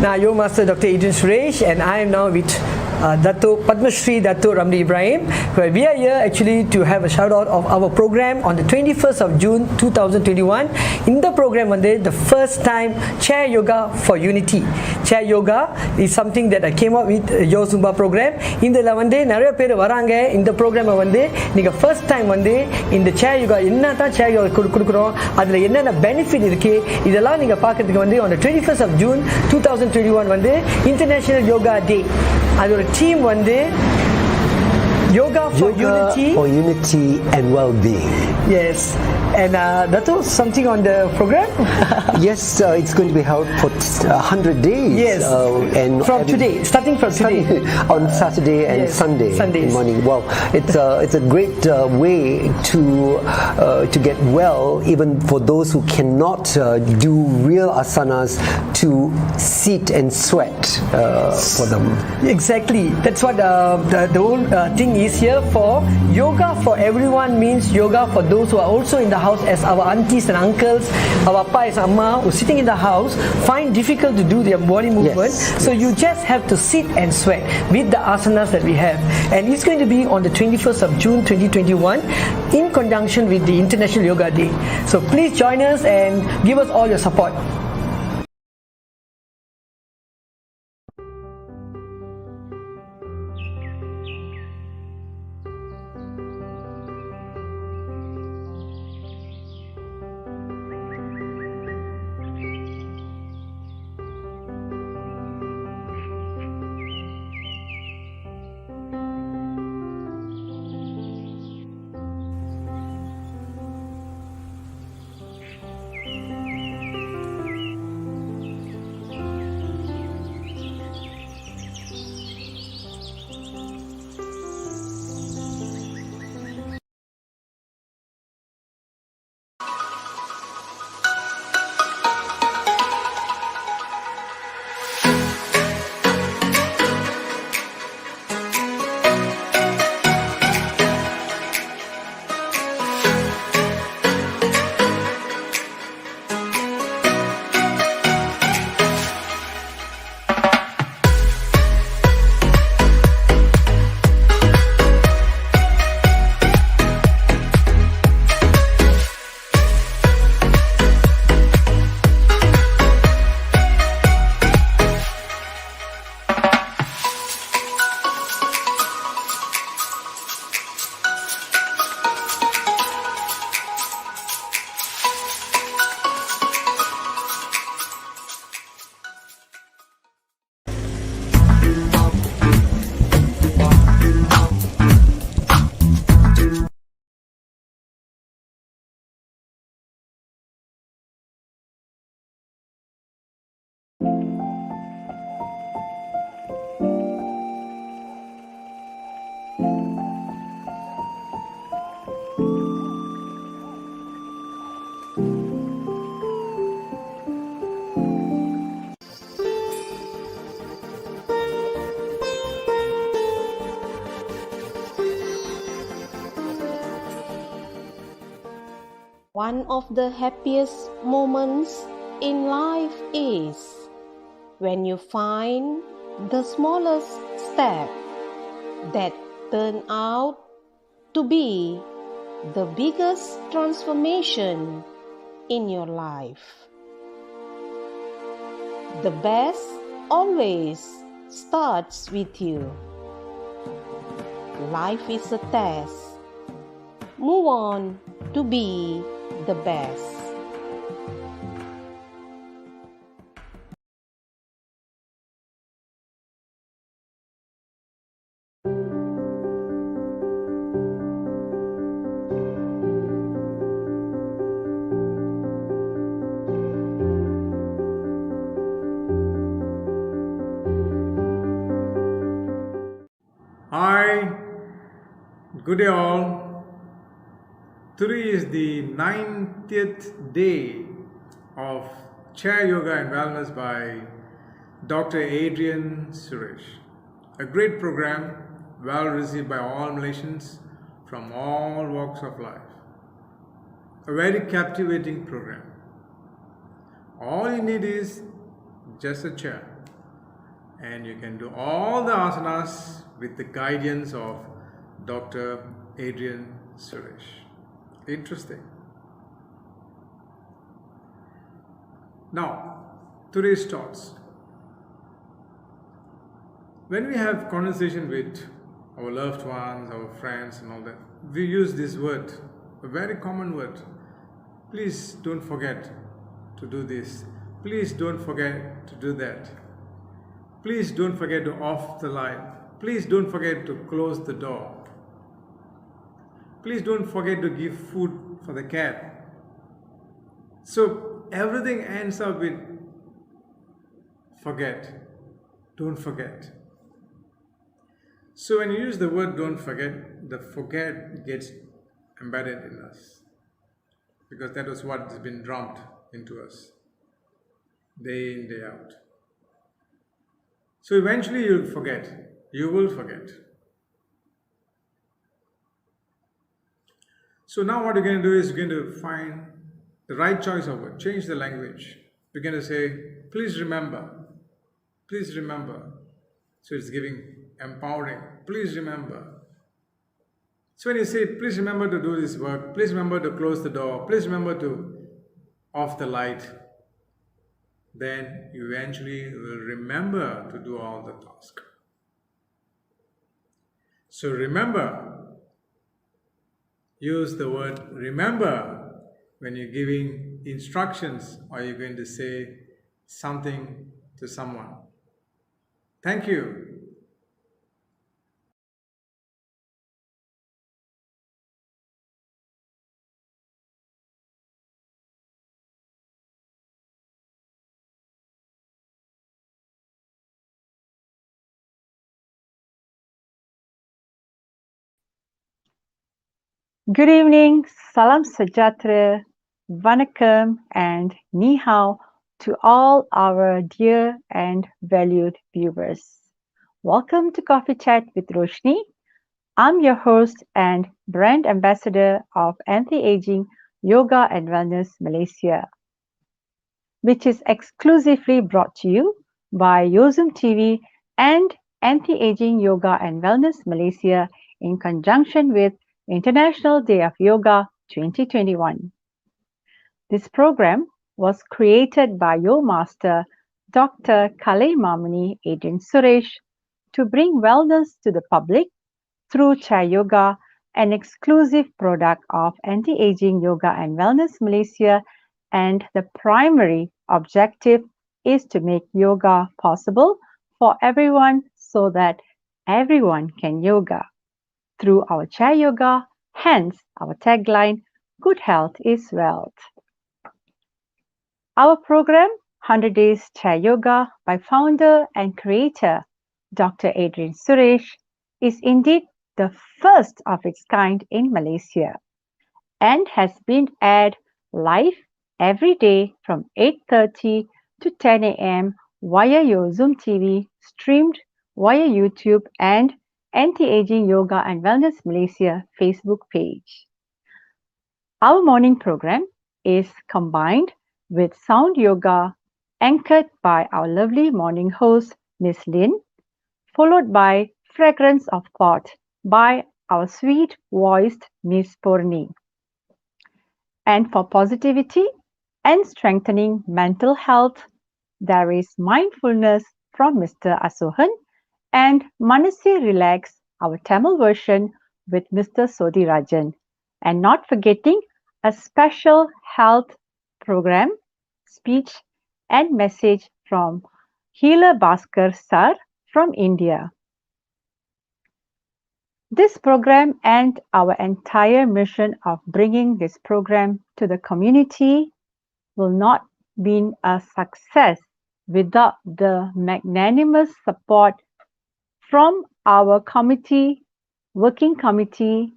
Now, your master Dr. Adrian Suresh, and I am now with Dato Padma Shri Dato Ramli Ibrahim, where we are here actually to have a shout out of our program on the 21st of June 2021. In the program, the first time Chair Yoga for Unity. Chair Yoga is something that I came up with your Zumba program. இதில் நிறைய பேர் வராங்க இந்த ப்ரோக்ராமை நீங்கள் first time இந்த சேர் யோகா என்ன தான் சேர் யோகா கொடுக்குறோம், அதில் என்னென்ன பெனிஃபிட் இருக்குது, இதெல்லாம் நீங்கள் பார்க்கறதுக்கு on the 21st of June 2021 international yoga day. அதோட team Yoga for Unity and Well-being. Yes. And Dato, something on the program? Yes, it's going to be held for 100 days. Yes. And starting from today. On Saturday and Sunday morning. Well, it's a great way to get well, even for those who cannot do real asanas, to sit and sweat for them. Exactly. That's what the whole thing is here for. Yoga for everyone means yoga for those who are also in the house, as our aunties and uncles, our appa and amma who are sitting in the house find difficult to do their body movement. So you just have to sit and sweat with the asanas that we have. And it's going to be on the 21st of June 2021 in conjunction with the International Yoga Day. So please join us and give us all your support. One of the happiest moments in life is when you find the smallest step that turn out to be the biggest transformation in your life. The best always starts with you. Life is a test. Move on to be the best. Hi, good day all. Today is the 90th day of Chair Yoga and Wellness by Dr. Adrian Suresh. A great program, well received by all Malaysians from all walks of life. A very captivating program. All you need is just a chair. and you can do all the asanas with the guidance of Dr. Adrian Suresh. Interesting. Now, today's thoughts. When we have conversation with our loved ones, our friends and all that, we use this word, a very common word. Please don't forget to do this. Please don't forget to do that. Please don't forget to off the light. Please don't forget to close the door. Please don't forget to give food for the cat. So everything ends up with forget. Don't forget. So when you use the word don't forget, the forget gets embedded in us. Because that was what has been drummed into us. Day in, day out. So eventually you'll forget. You will forget. So now what you're going to do is you're going to find the right choice of word. Change the language. You're going to say, please remember. Please remember. So it's giving empowering. Please remember. So when you say, please remember to do this work, please remember to close the door, please remember to off the light, then you eventually will remember to do all the tasks. So remember, use the word remember when you're giving instructions or you're going to say something to someone. Thank you. Good evening, salam sejahtera, vanakkam and ni hao to all our dear and valued viewers. Welcome to Coffee Chat with Roshanee. I'm your host and brand ambassador of Anti-Aging Yoga and Wellness Malaysia, which is exclusively brought to you by Yozum TV and Anti-Aging Yoga and Wellness Malaysia in conjunction with International Day of Yoga 2021. This program was created by your master, Dr. Kalai Mamani Adrian Suresh, to bring wellness to the public through Chair Yoga, an exclusive product of Anti-Aging Yoga and Wellness Malaysia, and the primary objective is to make yoga possible for everyone so that everyone can yoga. Through our Chair Yoga, hence our tagline, Good Health is Wealth. Our program, 100 Days Chair Yoga by founder and creator Dr. Adrian Suresh, is indeed the first of its kind in Malaysia and has been aired live every day from 8:30 to 10 a.m. via your Zoom TV, streamed via YouTube and Anti-Aging Yoga and Wellness Malaysia Facebook page. Our morning program is combined with sound yoga anchored by our lovely morning host, Miss Lynn, followed by Fragrance of Thought by our sweet-voiced Miss Purni. And for positivity and strengthening mental health, there is mindfulness from Mr. Asohan and Manasi Relax, our Tamil version with Mr. Sodirajan. And not forgetting a special health program, speech and message from Healer Bhaskar Sir from India. This program and our entire mission of bringing this program to the community will not be a success without the magnanimous support from our committee, working committee,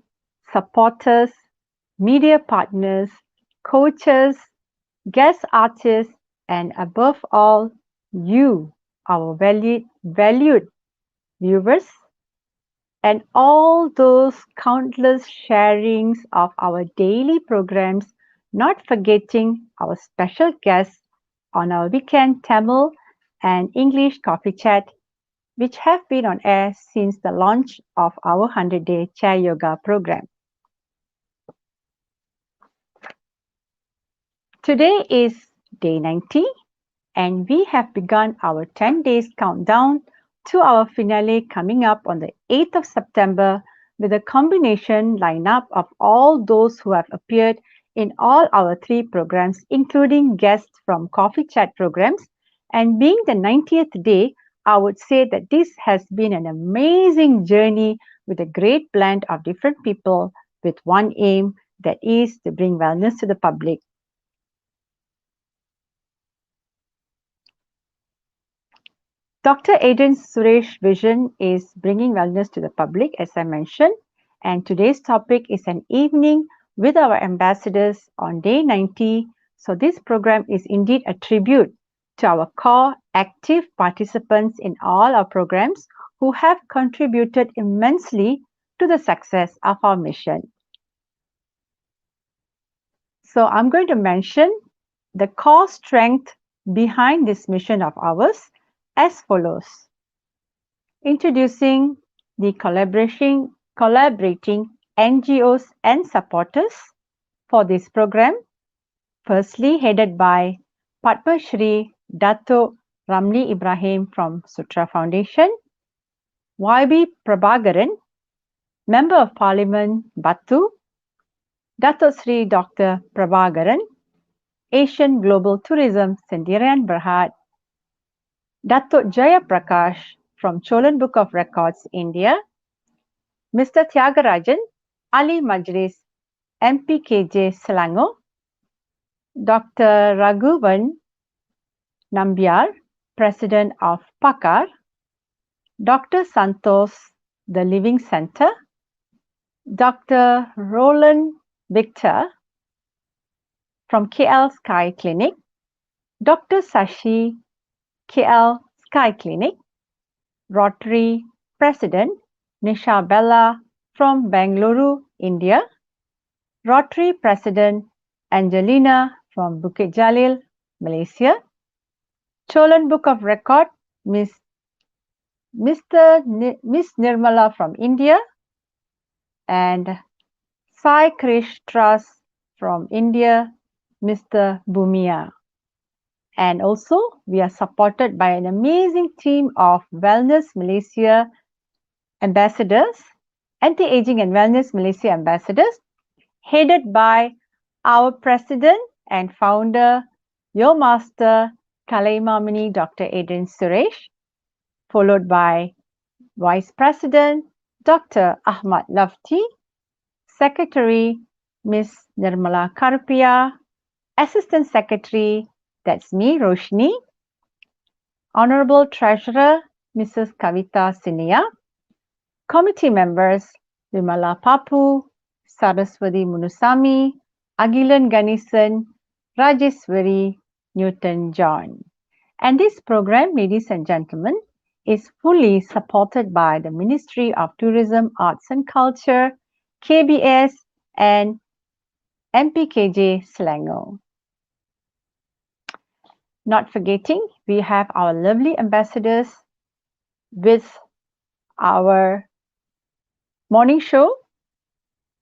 supporters, media partners, coaches, guest artists, and above all, you, our valued viewers, and all those countless sharings of our daily programs, not forgetting our special guests on our weekend Tamil and English coffee chat which have been on air since the launch of our 100-day Chair Yoga program. Today is day 90 and we have begun our 10 days countdown to our finale coming up on the 8th of September with a combination lineup of all those who have appeared in all our 3 programs, including guests from Coffee Chat programs. And being the 90th day, I would say that this has been an amazing journey with a great blend of different people with one aim, that is to bring wellness to the public. Dr. Adrian Suresh's vision is bringing wellness to the public, as I mentioned, and today's topic is an evening with our ambassadors on day 90. So this program is indeed a tribute to our core active participants in all our programs who have contributed immensely to the success of our mission. So I'm going to mention the core strength behind this mission of ours as follows. Introducing the collaborating NGOs and supporters for this program. Firstly, headed by Padma Shri Dato Ramli Ibrahim from Sutra Foundation, YB Prabhakaran, Member of Parliament Batu, Dato Sri Dr. Prabhakaran, Asian Global Tourism Sendirian Berhad, Dato Jaya Prakash from Cholan Book of Records, India, Mr. Thiagarajan, Ali Majlis, MPKJ Selangor, Dr. Raghuvan Nambiar, President of Pakar, Dr. Santos, The Living Center, Dr. Roland Victor from KL Sky Clinic, Dr. Sashi, KL Sky Clinic, Rotary President Nisha Bella from Bengaluru, India, Rotary President Angelina from Bukit Jalil, Malaysia, Cholan Book of Record Miss Nirmala from India, and Sai Krish Trust from India, Mr. Bumia. And also, we are supported by an amazing team of Wellness Malaysia ambassadors, Anti-Aging and Wellness Malaysia ambassadors, headed by our President and Founder, Your Master Kalaimamani Dr. Adrian Suresh, followed by Vice President Dr. Ahmad Lafti, Secretary Ms. Nirmala Karupia, Assistant Secretary, that's me, Roshanee, Honorable Treasurer Mrs. Kavita Sinia, Committee Members Vimala Papu, Saraswati Munusami, Agilan Ganesan, Rajeswari Newton John. And this program, ladies and gentlemen, is fully supported by the Ministry of Tourism, Arts and Culture, KBS, and MPKJ Selangor. Not forgetting, we have our lovely ambassadors with our morning show.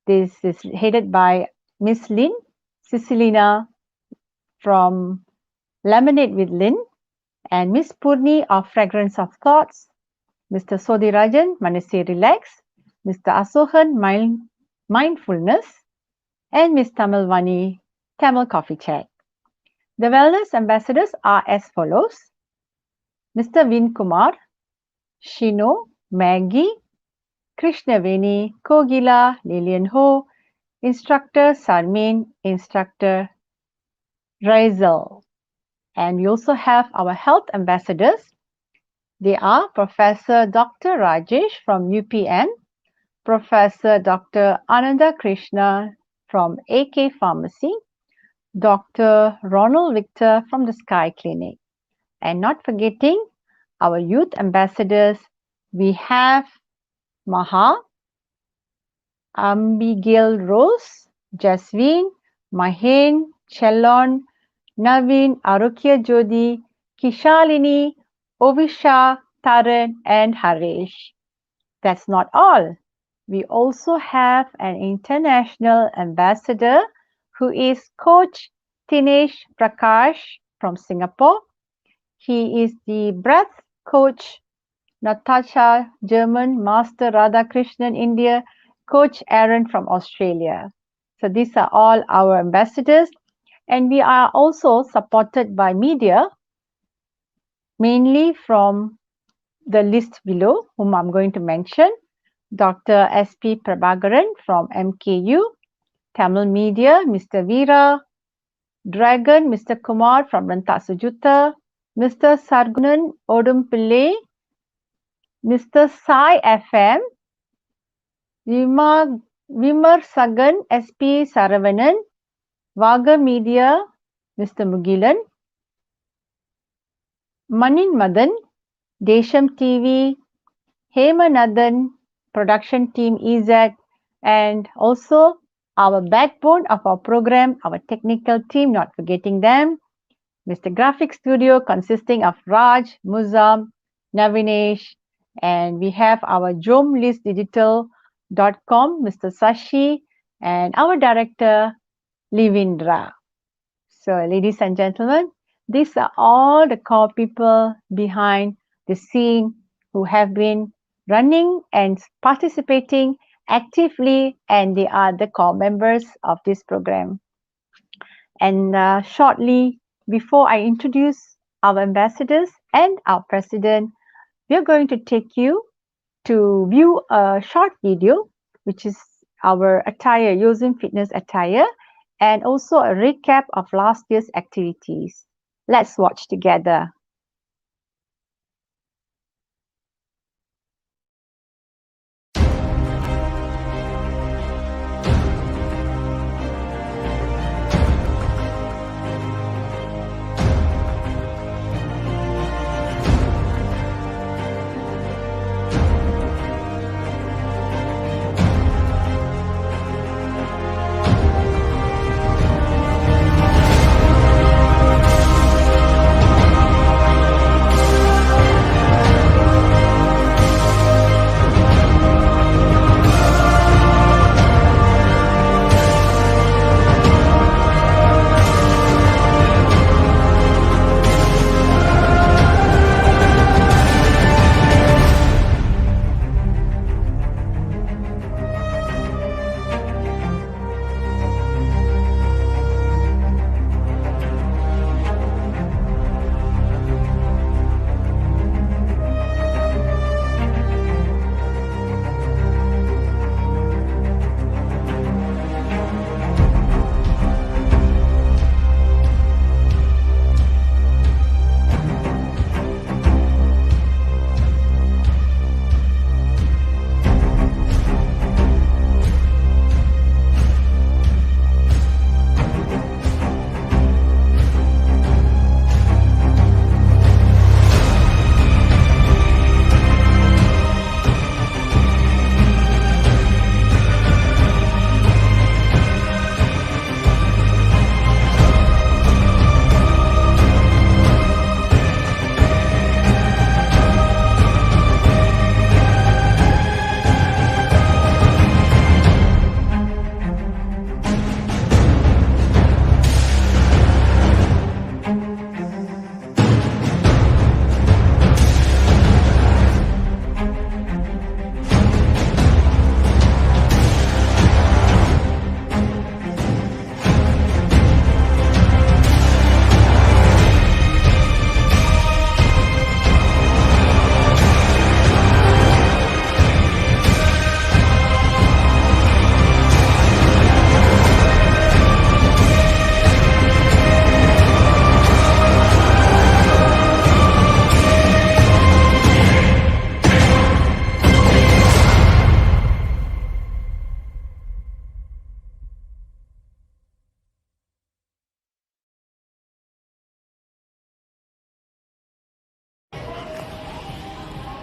This is headed by Miss Lynn Cicilina from Lemonade with Lynn, and Miss Purni of Fragrance of Thoughts, Mr. Sodirajan, Manase Relax, Mr. Asohan, Mindfulness, and Miss Tamilvani, Tamil Coffee Chat. The wellness ambassadors are as follows: Mr. Vin Kumar, Shino, Maggie, Krishnaveni, Kogila, Lilian Ho, Instructor Sarmin, Instructor Raisel. And we also have our health ambassadors. They are Professor Dr. Rajesh from UPM, Professor Dr. Ananda Krishna from AK Pharmacy, Dr. Ronald Victor from the Sky Clinic. And not forgetting our youth ambassadors, we have Maha, Abigail Rose, Jaswin, Mahen, Chelon, Naveen, Arokya Jodi, Kishalini, Ovisha, Taran, and Harish. That's not all. We also have an international ambassador who is Coach Tinesh Prakash from Singapore. He is the breath coach Natasha German, Master Radhakrishnan India, Coach Aaron from Australia. So these are all our ambassadors, and we are also supported by media, mainly from the list below, whom I'm going to mention. Dr. S.P. Prabhakaran from MKU, Tamil Media, Mr. Veera, Dragon, Mr. Kumar from Ranta Sujuta, Mr. Sargunan Odumpillai, Mr. Sai FM, Vimar Sagan, SP Saravanan, Vaga Media, Mr. Mugilan, Manin Madan, Desham TV, Hemanathan, production team EZ, and also our backbone of our program, our technical team, not forgetting them, Mr. Graphic Studio consisting of Raj, Muzam, Navinesh, and we have our JomListDigital.com, Mr. Sashi, and our director, Livindra. So, ladies and gentlemen, these are all the core people behind the scene who have been running and participating actively, and they are the core members of this program. And shortly, before I introduce our ambassadors and our president, we are going to take you to view a short video, which is our attire, using fitness attire, and also a recap of last year's activities. Let's watch together.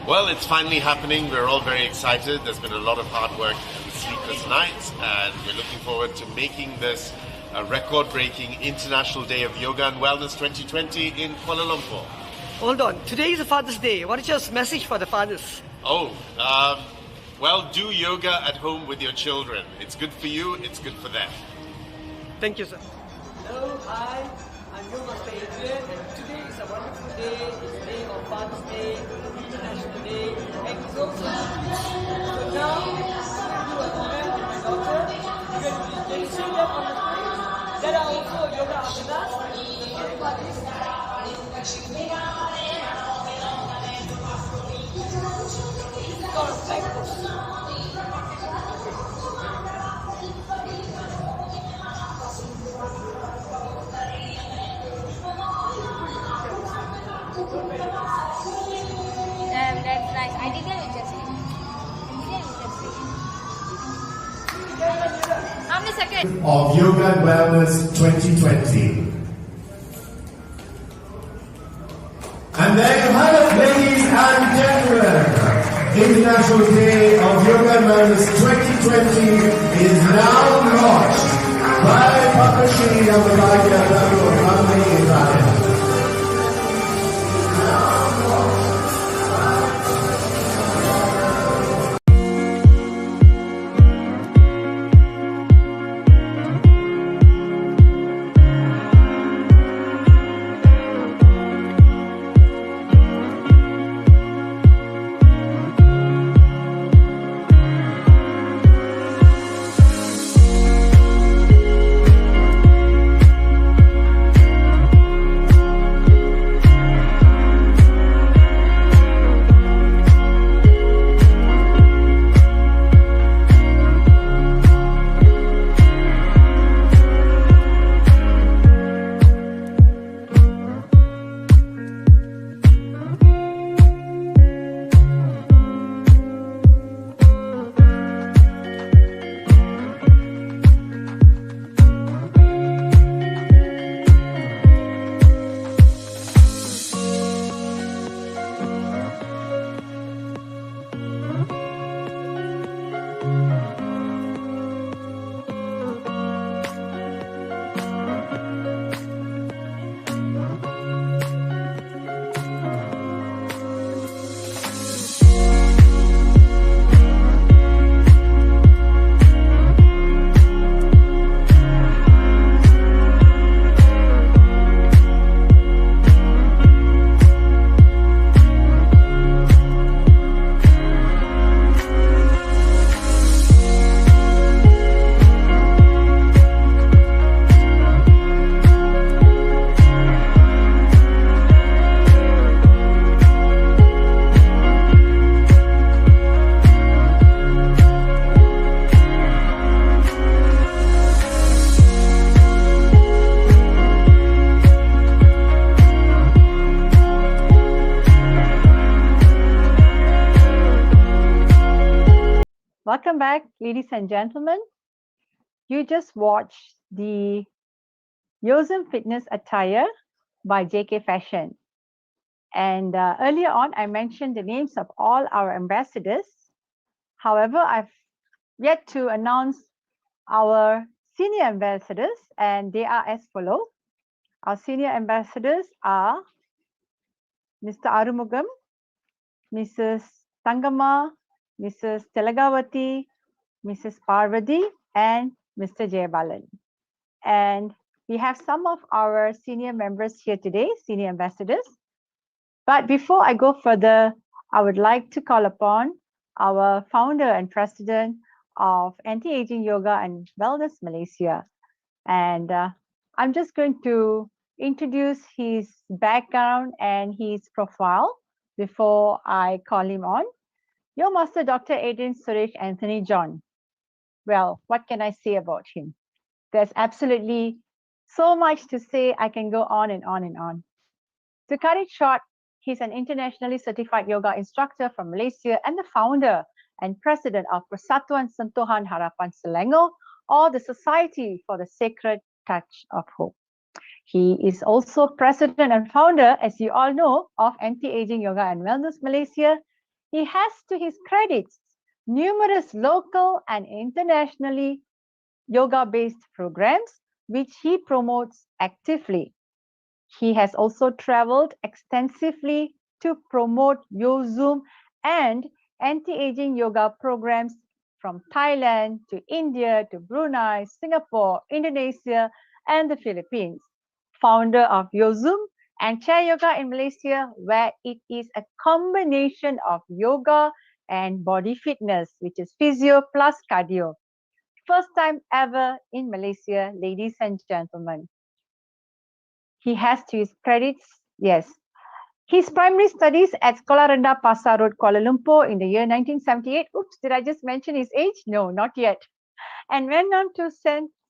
Well, it's finally happening. We're all very excited. There's been a lot of hard work and sleepless nights, and we're looking forward to making this a record-breaking International Day of Yoga and Wellness 2020 in Kuala Lumpur. Hold on. Today is Father's Day. What is your message for the fathers? Well, do yoga at home with your children. It's good for you, it's good for them. Thank you, sir. Hello, hi. I'm your Master Adrian, and today is a wonderful day. It's the day of Father's Day, International Day, and it's also so now, I'm going to do a program with my daughter. Can you see them on the screen? There are also yoga asanas. The funny part is, it's called plank pose. That's nice. I didn't interesting. How many seconds? Of Yoga and Wellness 2020. And there you have it, ladies and gentlemen. International Day of Yoga and Wellness 2020 is now launched by Padma Shri Dr. Roshanee Ibrahim. Welcome back, ladies and gentlemen. You just watched the Yosem Fitness attire by JK Fashion. And earlier on, I mentioned the names of all our ambassadors. However, I've yet to announce our senior ambassadors, and they are as follow. Our senior ambassadors are Mr. Arumugam, Mrs. Tangama, Mrs. Telagawati, Mrs. Parvati, and Mr. Jayabalan. And we have some of our senior members here today, senior ambassadors. But before I go further, I would like to call upon our founder and president of Anti-Aging Yoga and Wellness Malaysia. And I'm just going to introduce his background and his profile before I call him on. Your Master Dr. Adrian Suresh Anthony John. Well, what can I say about him? There's absolutely so much to say. I can go on and on and on. To cut it short, he's an internationally certified yoga instructor from Malaysia and the founder and president of Persatuan Sentuhan Harapan Selangor, or the Society for the Sacred Touch of Hope. He is also president and founder, as you all know, of Anti-Aging Yoga and Wellness Malaysia. He has to his credits numerous local and internationally yoga-based programs, which he promotes actively. He has also traveled extensively to promote YoZoom and anti-aging yoga programs from Thailand to India to Brunei, Singapore, Indonesia, and the Philippines. Founder of YoZoom and Chair Yoga in Malaysia, where it is a combination of yoga and body fitness, which is physio plus cardio. First time ever in Malaysia, ladies and gentlemen. He has to his credits, yes. His primary studies at Sekolah Rendah Pasar Road, Kuala Lumpur in the year 1978. Oops, did I just mention his age? No, not yet. And went on to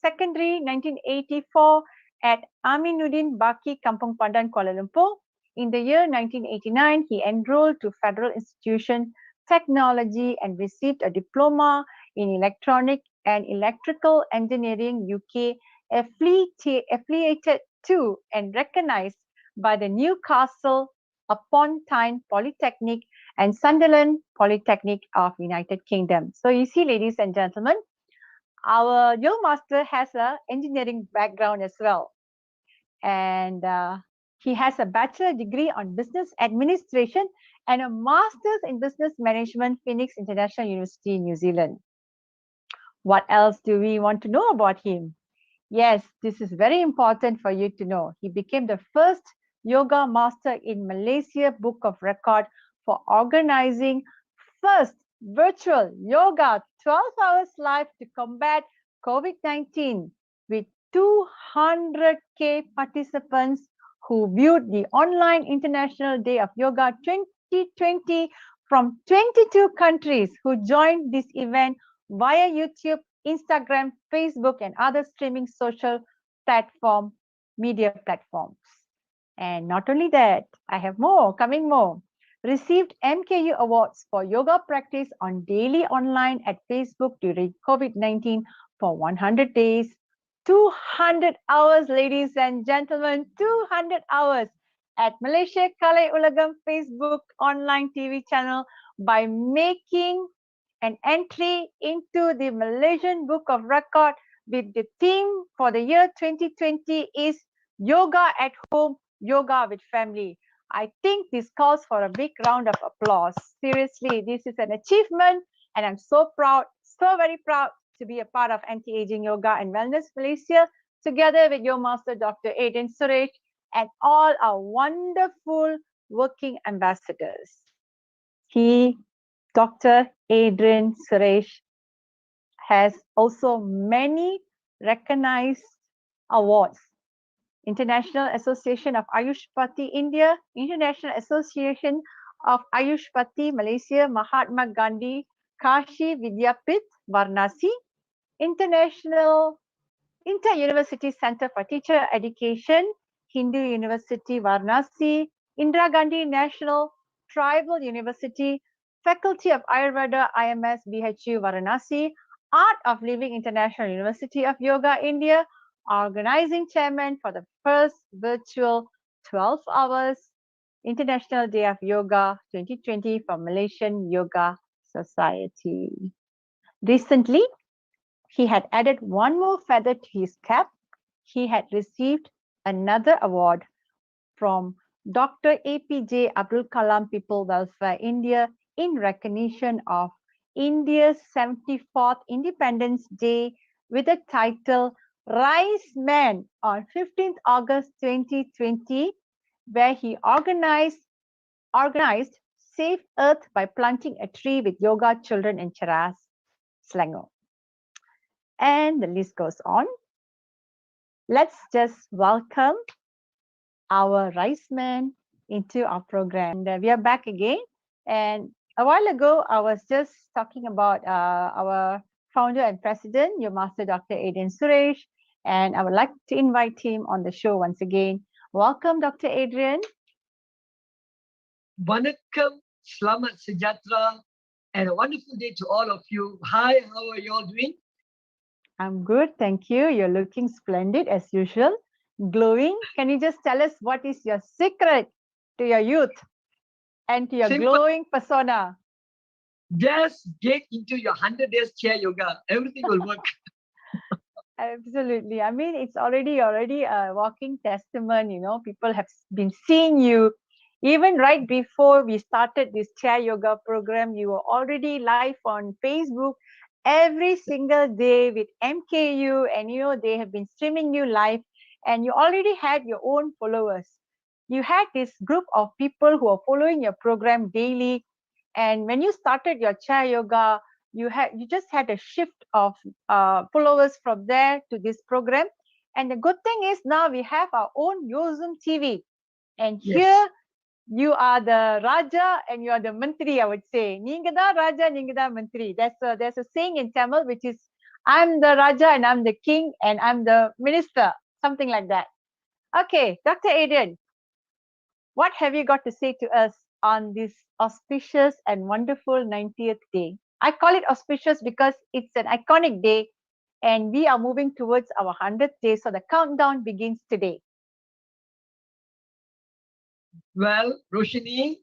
secondary 1984 at Aminuddin Baki Kampung Pandan, Kuala Lumpur. In the year 1989, he enrolled to Federal Institution Technology and received a diploma in Electronic and Electrical Engineering UK, affiliated to and recognized by the Newcastle upon Tyne Polytechnic and Sunderland Polytechnic of United Kingdom. So you see, ladies and gentlemen, our yoga master has an engineering background as well. And he has a bachelor degree on business administration and a master's in business management, Phoenix International University, New Zealand. What else do we want to know about him? Yes, this is very important for you to know. He became the first yoga master in Malaysia Book of Record for organizing first virtual yoga 12 hours live to combat COVID-19 with 200K participants who viewed the online International Day of Yoga 2020 from 22 countries who joined this event via YouTube, Instagram, Facebook, and other streaming social media platforms. And not only that, I have more, coming more. Received MKU awards for yoga practice on daily online at Facebook during COVID-19 for 100 days, 200 hours, ladies and gentlemen, 200 hours at Malaysia Kalai Ulagam Facebook online TV channel by making an entry into the Malaysian Book of Record with the theme for the year 2020 is Yoga at Home, Yoga with Family. I think this calls for a big round of applause. Seriously, this is an achievement and I'm so proud, so very proud to be a part of Anti-Aging Yoga and Wellness Malaysia together with your master, Dr. Adrian Suresh, and all our wonderful working ambassadors. Dr. Adrian Suresh has also many recognized awards. International Association of Ayushpati India, International Association of Ayushpati Malaysia, Mahatma Gandhi, Kashi Vidyapith, Varanasi, Inter-University Center for Teacher Education, Hindu University, Varanasi, Indira Gandhi National Tribal University, Faculty of Ayurveda, IMS, BHU, Varanasi, Art of Living International University of Yoga, India, organizing chairman for the first virtual 12 hours International Day of Yoga 2020 for Malaysian Yoga Society. Recently, he had added one more feather to his cap. He had received another award from Dr. APJ Abdul Kalam People Welfare India in recognition of India's 74th Independence Day with the title Rise Man on 15th August 2020, where he organized Save Earth by planting a tree with yoga children in Cheras, Selangor. And the list goes on. Let's just welcome our Rise Man into our program. And we are back again. And a while ago, I was just talking about our founder and president, your master, Dr. Adrian Suresh, and I would like to invite him on the show once again. Welcome, Dr. Adrian. Vanakkam, Slamat Sejahtera, and a wonderful day to all of you. Hi, how are you all doing? I'm good, thank you. You're looking splendid as usual, glowing. Can you just tell us what is your secret to your youth and to your glowing persona? Just get into your 100 days chair yoga. Everything will work. Absolutely. I mean, it's already a walking testament, people have been seeing you. Even right before we started this chair yoga program, you were already live on Facebook every single day with MKU, and they have been streaming you live, and you already had your own followers. You had this group of people who are following your program daily, and when you started your chair yoga, you just had a shift of followers from there to this program. And the good thing is now we have our own Yozum TV, and Yes. here you are the Raja and you are the Mantri, I would say. Neenga da Raja, neenga da Mantri. There's a saying in Tamil which is, I'm the Raja and I'm the king and I'm the minister, something like that. Okay, Dr. Adrian, what have you got to say to us on this auspicious and wonderful 90th day? I call it auspicious because it's an iconic day and we are moving towards our 100th day. So the countdown begins today. Well, Roshanee,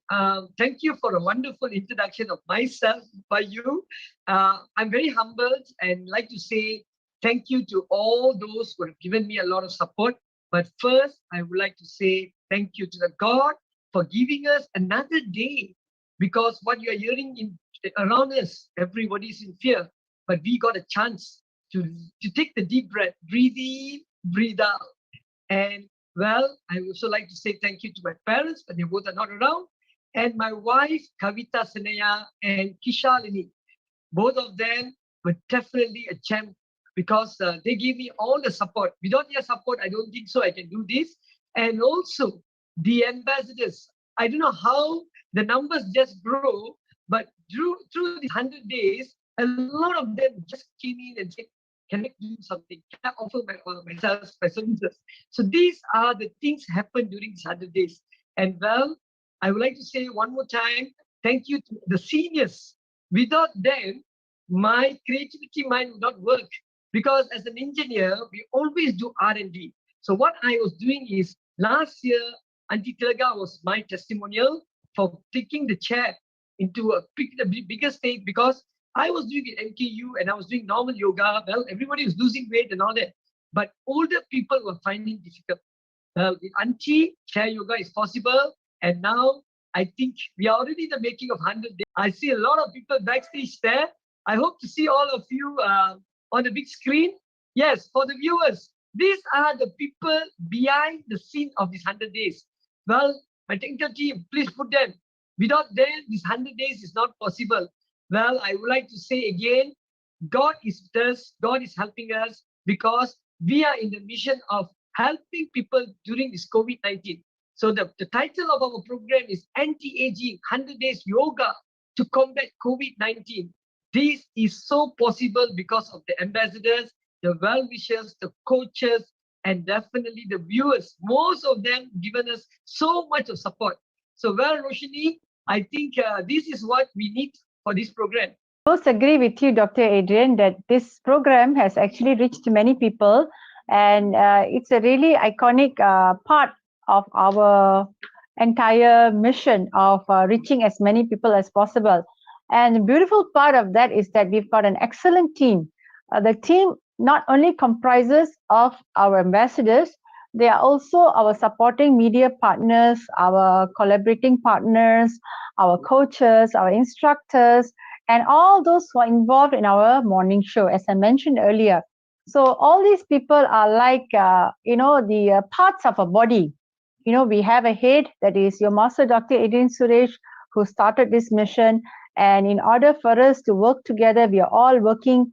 thank you for a wonderful introduction of myself by you. I'm very humbled and like to say thank you to all those who have given me a lot of support. But first, I would like to say thank you to the God for giving us another day, because what you are hearing around us, everybody is in fear, but we got a chance to take the deep breath, breathe in, breathe out. And well, I would also like to say thank you to my parents, but they both are not around, and my wife, Kavita Sanaya and Kishalini. Both of them were definitely a champ because they gave me all the support. Without their support, I don't think so I can do this. And also the ambassadors. I don't know how the numbers just grow, but through these 100 days, a lot of them just came in and said, can I do something? Can I offer myself, my services? So these are the things happen during these 100 days. And well, I would like to say one more time, thank you to the seniors. Without them, my creativity mind would not work, because as an engineer, we always do R&D. So what I was doing is, last year, Auntie Tilaga was my testimonial for taking the chair into the bigger stage, because I was doing it MKU and I was doing normal yoga. Well, everybody was losing weight and all that. But older people were finding it difficult. Well, with Auntie, chair yoga is possible. And now I think we are already in the making of 100 days. I see a lot of people backstage there. I hope to see all of you on the big screen. Yes, for the viewers, these are the people behind the scene of these 100 days. Well, my technical team, please put them. Without them, this 100 days is not possible. Well, I would like to say again, God is with us, God is helping us, because we are in the mission of helping people during this COVID-19. So the title of our program is Anti-Aging 100 Days Yoga to Combat COVID-19. This is so possible because of the ambassadors, the well-wishers, the coaches, and definitely the viewers. Most of them given us so much of support. So well, Roshanee, I think this is what we need for this program. I most agree with you, Dr. Adrian, that this program has actually reached many people, and it's a really iconic part of our entire mission of reaching as many people as possible. And the beautiful part of that is that we've got an excellent team. The team not only comprises of our ambassadors, they are also our supporting media partners, our collaborating partners, our coaches, our instructors, and all those who are involved in our morning show, as I mentioned earlier. So all these people are like, the parts of a body. We have a head, that is your master, Dr. Adrian Suresh, who started this mission. And in order for us to work together, we are all working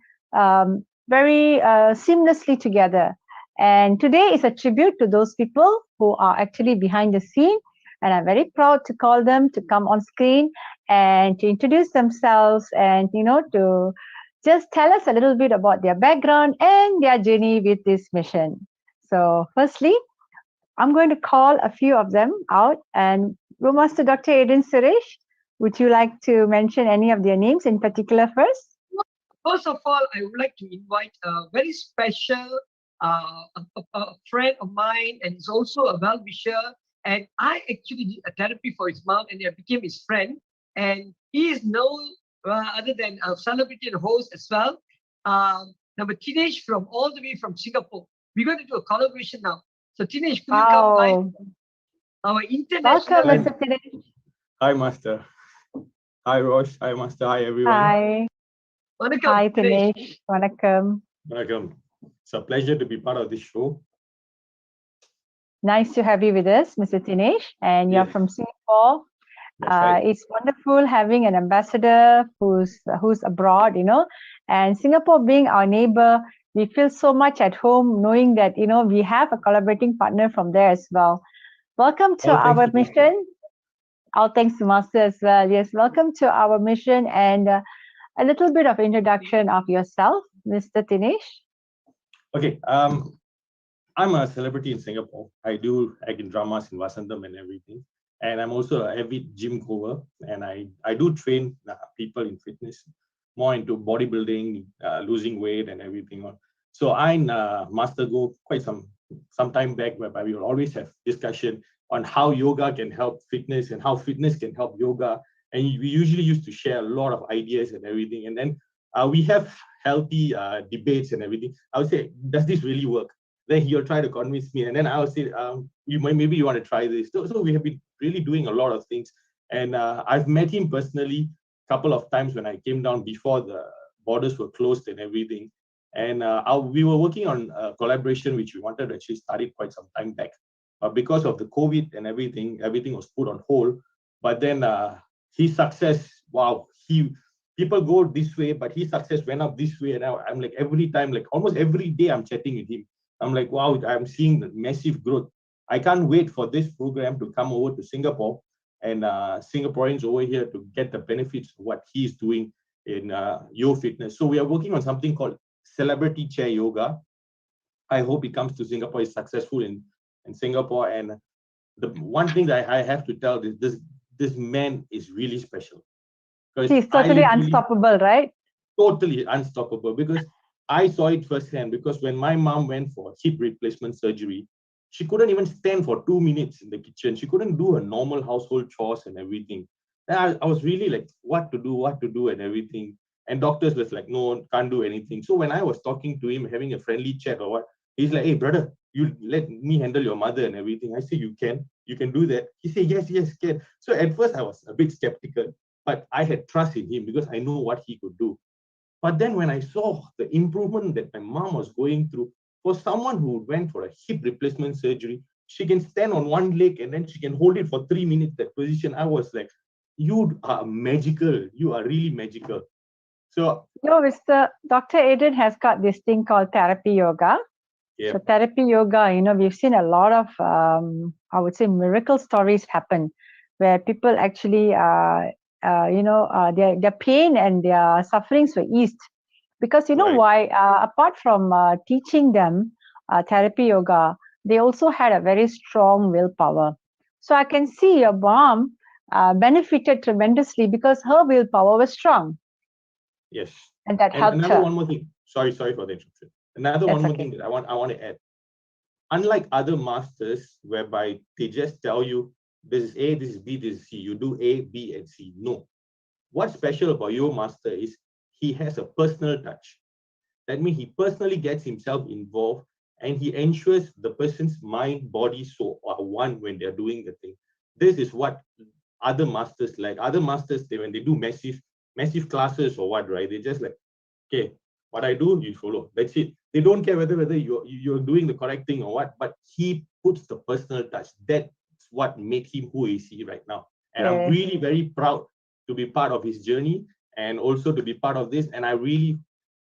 very seamlessly together. And today is a tribute to those people who are actually behind the scene. And I'm very proud to call them to come on screen and to introduce themselves and, to just tell us a little bit about their background and their journey with this mission. So firstly, I'm going to call a few of them out. And Master Dr. Adrian Suresh, would you like to mention any of their names in particular first? First of all, I would like to invite a very special a friend of mine, and he's also a well-wisher. And I actually did a therapy for his mom, and I became his friend. And he is known other than a celebrity and host as well. Number Tinesh from all the way from Singapore. We're going to do a collaboration now. So Tinesh, could you come live? Our international. Welcome, Mr. Tinesh. Hi, Master. Hi, Rosh. Hi, Master. Hi, everyone. Hi. Welcome, Hi, Tinesh. Welcome. Welcome. It's a pleasure to be part of this show. Nice to have you with us, Mr. Tinesh. And you're from Singapore. Right. It's wonderful having an ambassador who's abroad, and Singapore being our neighbor, we feel so much at home knowing that, we have a collaborating partner from there as well. Welcome to our mission. All thanks to Master as well. Yes, welcome to our mission, and a little bit of introduction of yourself, Mr. Tinesh. Okay, I'm a celebrity in Singapore. I do act in dramas in Vasantham and everything. And I'm also an avid gym goer, and I do train people in fitness, more into bodybuilding, losing weight and everything. So I and Master go quite some time back, whereby we will always have discussion on how yoga can help fitness and how fitness can help yoga. And we usually used to share a lot of ideas and everything. And then we have healthy debates and everything. I would say, does this really work? Then he'll try to convince me, and then I'll say, maybe you want to try this. So we have been really doing a lot of things, and I've met him personally a couple of times when I came down before the borders were closed and everything. And we were working on a collaboration which we wanted to actually start it quite some time back, but because of the COVID and everything was put on hold. But then his success, wow, people go this way, but his success went up this way, and I'm like every time, like almost every day, I'm chatting with him. I'm like, wow, I'm seeing the massive growth. I can't wait for this program to come over to Singapore and Singaporeans over here to get the benefits of what he's doing in Yo Fitness. So we are working on something called Celebrity Chair Yoga. I hope it comes to Singapore, is successful in Singapore. And the one thing that I have to tell is this man is really special. He's totally unstoppable, right? Totally unstoppable, because I saw it firsthand. Because when my mom went for hip replacement surgery, she couldn't even stand for 2 minutes in the kitchen. She couldn't do her normal household chores and everything. And I was really like, what to do and everything. And doctors was like, no, can't do anything. So when I was talking to him, having a friendly chat or what, he's like, hey, brother, you let me handle your mother and everything. I say, you can do that. He said, yes, can. So at first I was a bit skeptical, but I had trust in him because I know what he could do. But then when I saw the improvement that my mom was going through, for someone who went for a hip replacement surgery, she can stand on one leg and then she can hold it for 3 minutes, that position. I was like, you are magical. You are really magical. So, Mr. Dr. Adrian has got this thing called therapy yoga. Yeah. So therapy yoga, we've seen a lot of, I would say, miracle stories happen where people actually their pain and their sufferings were eased, because why, apart from teaching them therapy yoga, they also had a very strong willpower. So I can see your mom benefited tremendously because her willpower was strong. Yes, and that helped her. One more thing. Sorry for the interruption. One more thing that I want to add. Unlike other masters, whereby they just tell you, this is A, this is B, this is C. You do A, B, and C. No. What's special about your master is he has a personal touch. That means he personally gets himself involved, and he ensures the person's mind, body, soul are one when they're doing the thing. This is what other masters like. Other masters, when they do massive classes or what, right? They just like, okay, what I do, you follow. That's it. They don't care whether you're doing the correct thing or what, but he puts the personal touch. That's what made him who is he right now. And I'm really very proud to be part of his journey and also to be part of this. And I really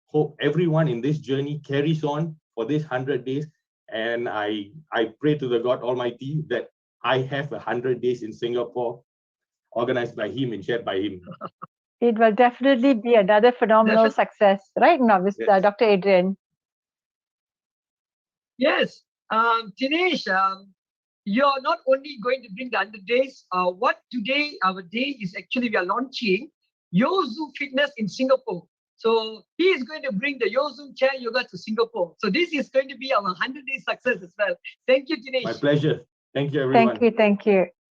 hope everyone in this journey carries on for this 100 days. And I pray to the God Almighty that I have 100 days in Singapore organized by him and shared by him. It will definitely be another phenomenal success, right now, Mr. Dr. Adrian. Yes, Dinesh, you're not only going to bring the 100 days. What today, our day is actually we are launching Yozoom Fitness in Singapore. So he is going to bring the Yozoom Chair Yoga to Singapore. So this is going to be our 100-day success as well. Thank you, Dinesh. My pleasure. Thank you, everyone.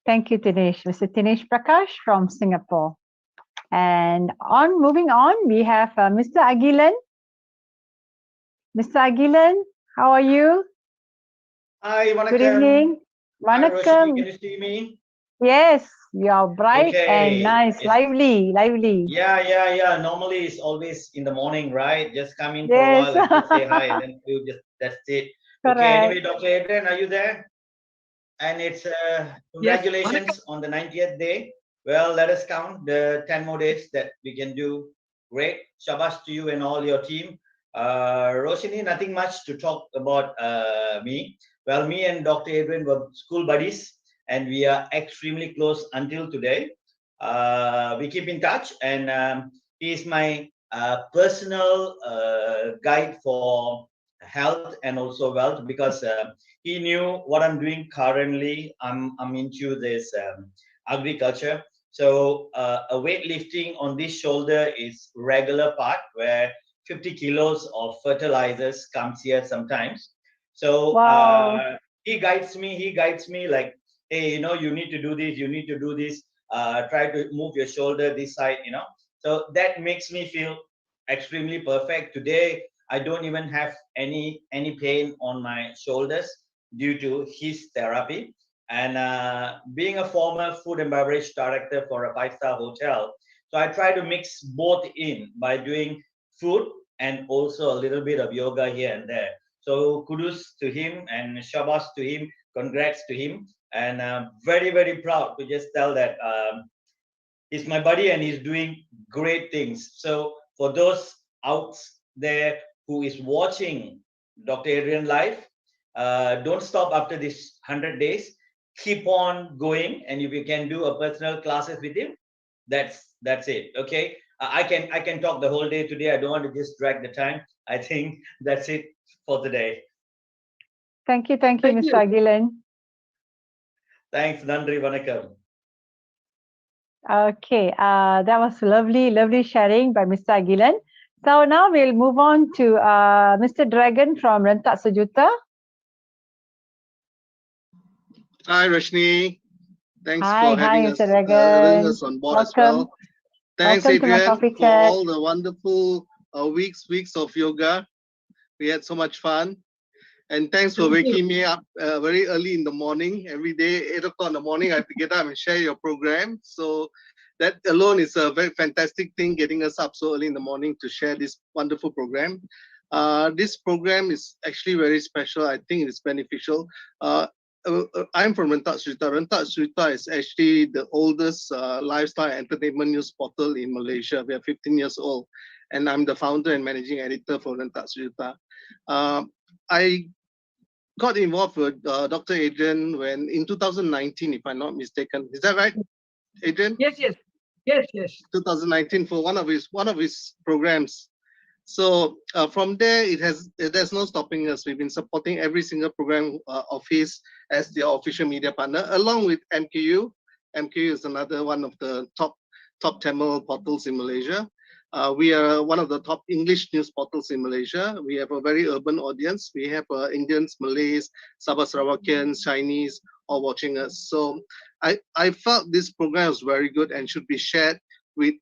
Thank you, Dinesh. Mr. Dinesh Prakash from Singapore. And moving on, we have Mr. Agilan. Mr. Agilan, how are you? Hi, Good Vanakkam. evening. Hi, Roshanee, can Vanakkam. you see me? Yes, you are bright and Okay. nice, lively, lively. Yeah. Normally it's always in the morning, right? Just come in for a Yes, while and just say hi and then you just that's it. Okay, anyway, correct. Dr. Adrian, are you there? And it's Yes, Vanakkam. congratulations on the 90th day. Well, let us count the 10 more days that we can do. Great. Shabash to you and all your team. Roshini, nothing much to talk about me. Well, me and Dr. Adrian were school buddies and we are extremely close until today. We keep in touch and he is my personal guide for health and also wealth because he knew what I'm doing currently. I'm into this agriculture. So a weightlifting on this shoulder is regular part where 50 kilos of fertilizers comes here sometimes. So Wow. he guides me. He guides me like, hey, you need to do this. You need to do this. Try to move your shoulder this side. So that makes me feel extremely perfect. Today, I don't even have any pain on my shoulders due to his therapy. And being a former food and beverage director for a five-star hotel, so I try to mix both in by doing food and also a little bit of yoga here and there. So kudos to him and shabas to him, congrats to him, and very very proud to just tell that he's my buddy and he's doing great things. So for those out there who is watching Dr. Adrian live, don't stop after this 100 days. Keep on going, and if you can do a personal classes with him, that's it. Okay, I can talk the whole day today. I don't want to just drag the time. I think that's it for today. Thank you, Thank Mr. you. Agilan. Thanks, Nandri Vanakkam. Okay, that was lovely, lovely sharing by Mr. Agilan. So now we'll move on to Mr. Dragon from Rentak Sejuta. Hi, Roshanee. Thanks Hi, for hi, having Mr. having Dragon. us on board as Welcome. well. Thanks, Welcome to my Adrian, coffee for chat. all the wonderful weeks of yoga. We had so much fun. And thanks for waking me up very early in the morning. Every day, 8 o'clock in the morning, I have to get up and share your program. So that alone is a very fantastic thing, getting us up so early in the morning to share this wonderful program. This program is actually very special. I think it's beneficial. I'm from Rentak Cerita. Rentak Cerita is actually the oldest lifestyle entertainment news portal in Malaysia. We are 15 years old, and I'm the founder and managing editor for Rentak Cerita. I got involved with Dr. Adrian when in 2019, if I'm not mistaken. Is that right, Adrian? Yes. 2019 for one of his programs. So from there, there's no stopping us. We've been supporting every single program of his as their official media partner, along with MKU. MKU is another one of the top Tamil portals in Malaysia. We are one of the top English news portals in Malaysia. We have a very urban audience. We have Indians, Malays, Sabah Sarawakians, Chinese, all watching us. So I felt this program was very good and should be shared with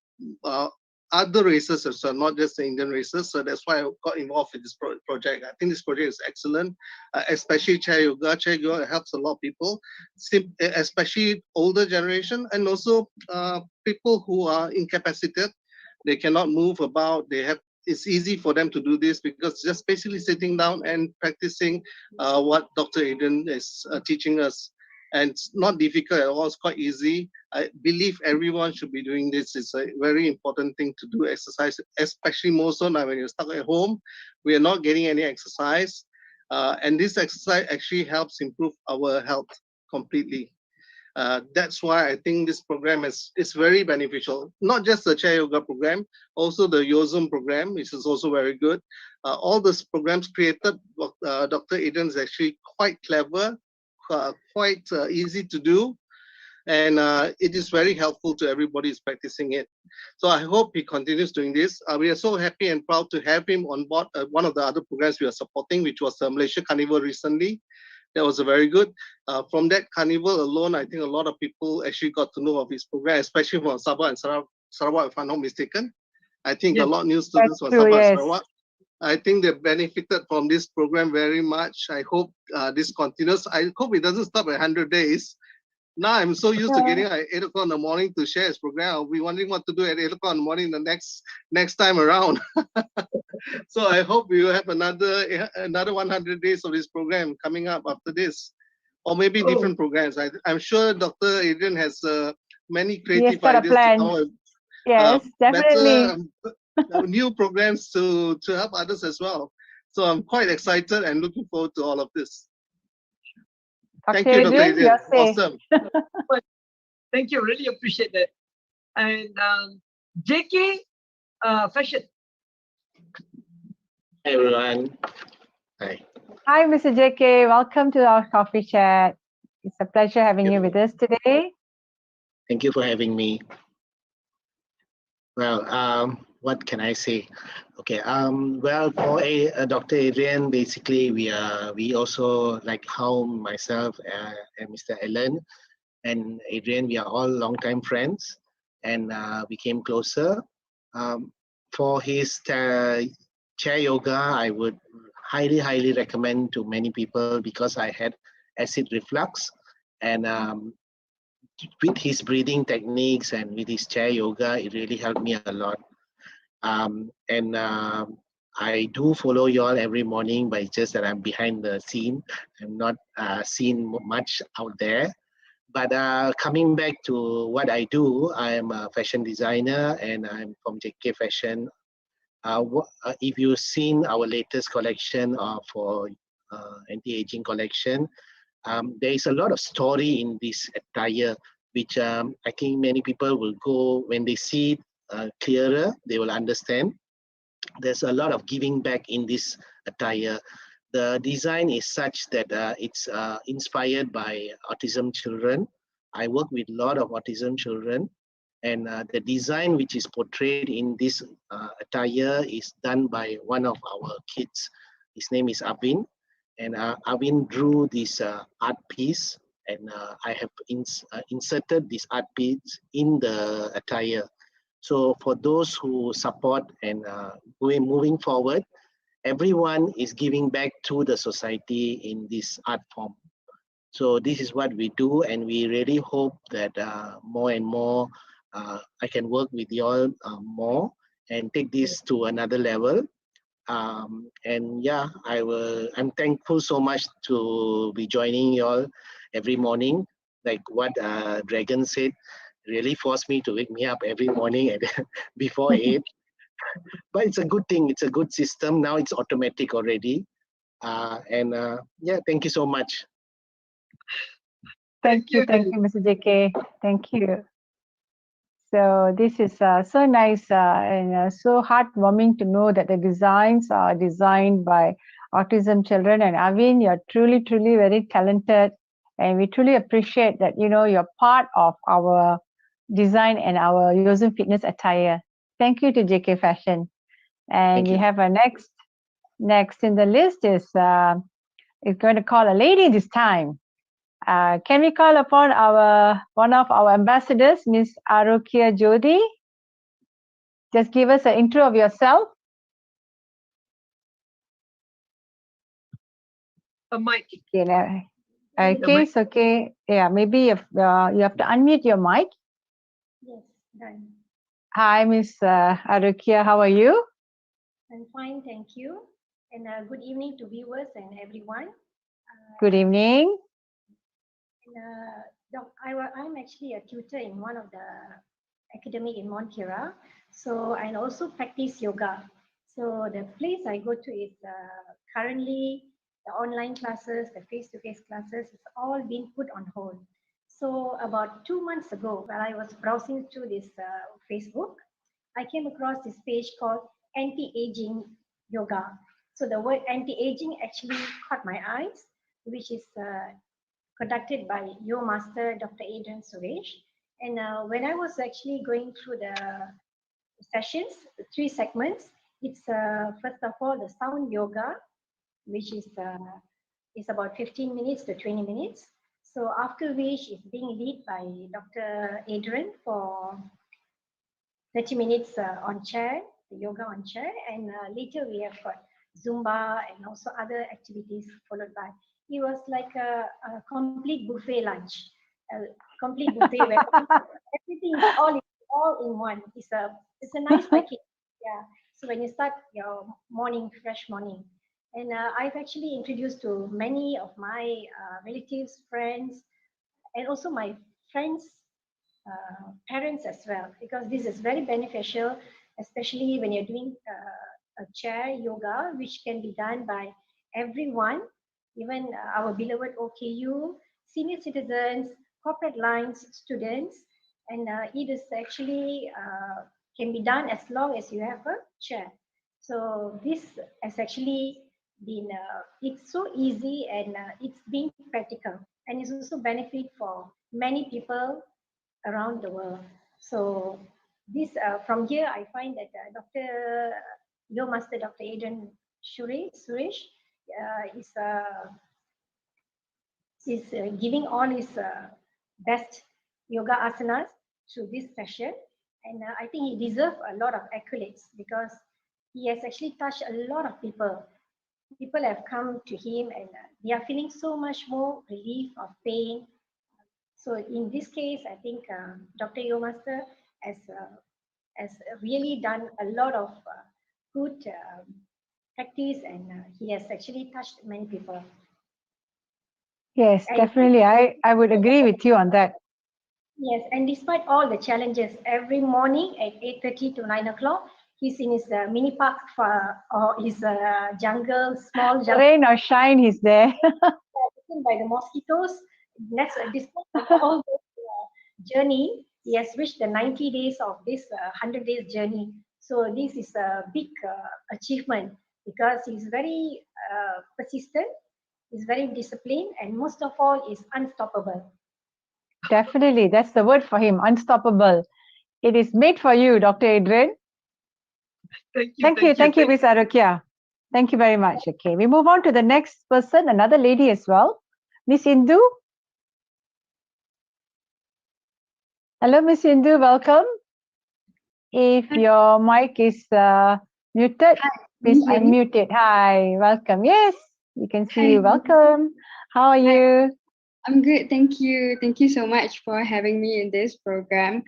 other races as well, not just the Indian races. So that's why I got involved with this project. I think this project is excellent, especially Chair Yoga. Chair Yoga helps a lot of people, especially older generation, and also people who are incapacitated. They cannot move about. It's easy for them to do this because just basically sitting down and practicing what Dr. Adrian is teaching us. And it's not difficult at all. It's quite easy. I believe everyone should be doing this. It's a very important thing to do exercise, especially more so now when you're stuck at home. We are not getting any exercise. And this exercise actually helps improve our health completely. That's why I think this program is very beneficial. Not just the Chair Yoga program, also the Yozum program, which is also very good. All these programs created, Dr. Adrian is actually quite clever, quite easy to do, and it is very helpful to everybody who's practicing it. So I hope he continues doing this. We are so happy and proud to have him on board one of the other programs we are supporting, which was the Malaysia Carnival recently. That was a very good. From that carnival alone, I think a lot of people actually got to know of his program, especially from Sabah and Sarawak, if I'm not mistaken. I think a lot of new students from Sabah and Sarawak. I think they benefited from this program very much. I hope this continues. I hope it doesn't stop at 100 days. Now I'm so used to getting at 8 o'clock in the morning to share his program. I'll be wondering what to do at 8 o'clock in the morning the next time around. So I hope we will have another 100 days of this program coming up after this, or maybe different programs. I'm sure Dr. Adrian has many creative ideas to come up with. Yes, definitely. Better new programs to help others as well. So I'm quite excited and looking forward to all of this. Thank you, Dr. Adrian. Awesome. Thank you. Really appreciate that. And JK Fashion. Hey everyone. Hi. Hi, Mr. JK. Welcome to our coffee chat. It's a pleasure having you with us today. Thank you for having me. Well, what can I say? Okay. Well, for Dr. Adrian, basically we also, like how myself and Mr. Alan and Adrian, we are all longtime friends, and we came closer. For his chair yoga, I would highly recommend to many people because I had acid reflux, and with his breathing techniques and with his chair yoga, it really helped me a lot. I do follow you all every morning, but it's just that I'm behind the scene. I'm not seen much out there. But coming back to what I do, I'm a fashion designer and I'm from JK Fashion. If you've seen our latest collection for anti-aging collection, there is a lot of story in this attire, which I think many people will go, when they see it clearer, they will understand. There's a lot of giving back in this attire. The design is such that it's inspired by autism children. I work with a lot of autism children, and the design which is portrayed in this attire is done by one of our kids. His name is Avin, and Avin drew this art piece, and I have inserted this art piece in the attire. So for those who support and moving forward, everyone is giving back to the society in this art form. So this is what we do, and we really hope that more and more I can work with you all more and take this to another level. And yeah, I'm thankful so much to be joining you all every morning. Like what Dragon said, really forced me to wake me up every morning at before 8. But it's a good thing. It's a good system. Now it's automatic already. Yeah, thank you so much. Thank you, Mr. JK. Thank you. So this is so nice and so heartwarming to know that the designs are designed by autism children. And Avin, you're truly very talented, and we truly appreciate that you're part of our design and our Yozum Fitness attire. Thank you to JK Fashion. And we have our next in the list is going to call a lady this time. Can we call upon one of our ambassadors, Miss Arokia Jodi? Just give us an intro of yourself. A mic. Okay, so okay. Yeah, maybe you have to unmute your mic. Yes, done. Hi, Miss Arokia. How are you? I'm fine, thank you. And good evening to viewers and everyone. Good evening. I'm actually a tutor in one of the academy in Mount Kira. So I also practice yoga. So the place I go to is currently the online classes, the face-to-face classes, it's all been put on hold. So about 2 months ago, while I was browsing through this Facebook, I came across this page called Anti-Aging Yoga. So the word anti-aging actually caught my eyes, which is conducted by your master, Dr. Adrian Suresh. And when I was actually going through the sessions, the 3 segments, it's first of all the sound yoga, which is about 15 minutes to 20 minutes. So after which is being led by Dr. Adrian for 30 minutes on chair, the yoga on chair, and later we have got Zumba, and also other activities followed by. It was like a complete buffet lunch, a complete buffet where everything is all in one. It's a nice package. Yeah. So when you start your morning, fresh morning, and I've actually introduced to many of my relatives, friends, and also my friends' parents as well, because this is very beneficial, especially when you're doing a chair yoga, which can be done by everyone, even our beloved OKU, senior citizens, corporate lines, students, and it is actually can be done as long as you have a chair. So this has actually been, it's so easy, and it's being practical, and it's also benefit for many people around the world. So this from here, I find that your master, Dr. Adrian Suresh, is giving all his best yoga asanas through this session, and I think he deserves a lot of accolades because he has actually touched a lot of people. People have come to him, and they are feeling so much more relief of pain. So in this case, I think Dr. Yomaster has really done a lot of good practice, and he has actually touched many people. Yes, definitely. I would agree with you on that. Yes, and despite all the challenges, every morning at 8:30 to 9 o'clock, he's in his mini park or his jungle, small jungle. Rain or shine, he's there. By the mosquitoes. Despite all this journey, he has reached the 90 days of this 100 days journey. So this is a big achievement because he's very persistent, he's very disciplined, and most of all is unstoppable. Definitely, that's the word for him, unstoppable. It is made for you, Dr. Adrian. Thank you, Ms. Arokia. Thank you very much. Okay, we move on to the next person, another lady as well, Miss Indu. Hello, Miss Indu, welcome. If your mic is muted, please unmute it. Hi, welcome. Yes, you can see you. Welcome. How are you? I'm good, thank you. Thank you so much for having me in this program.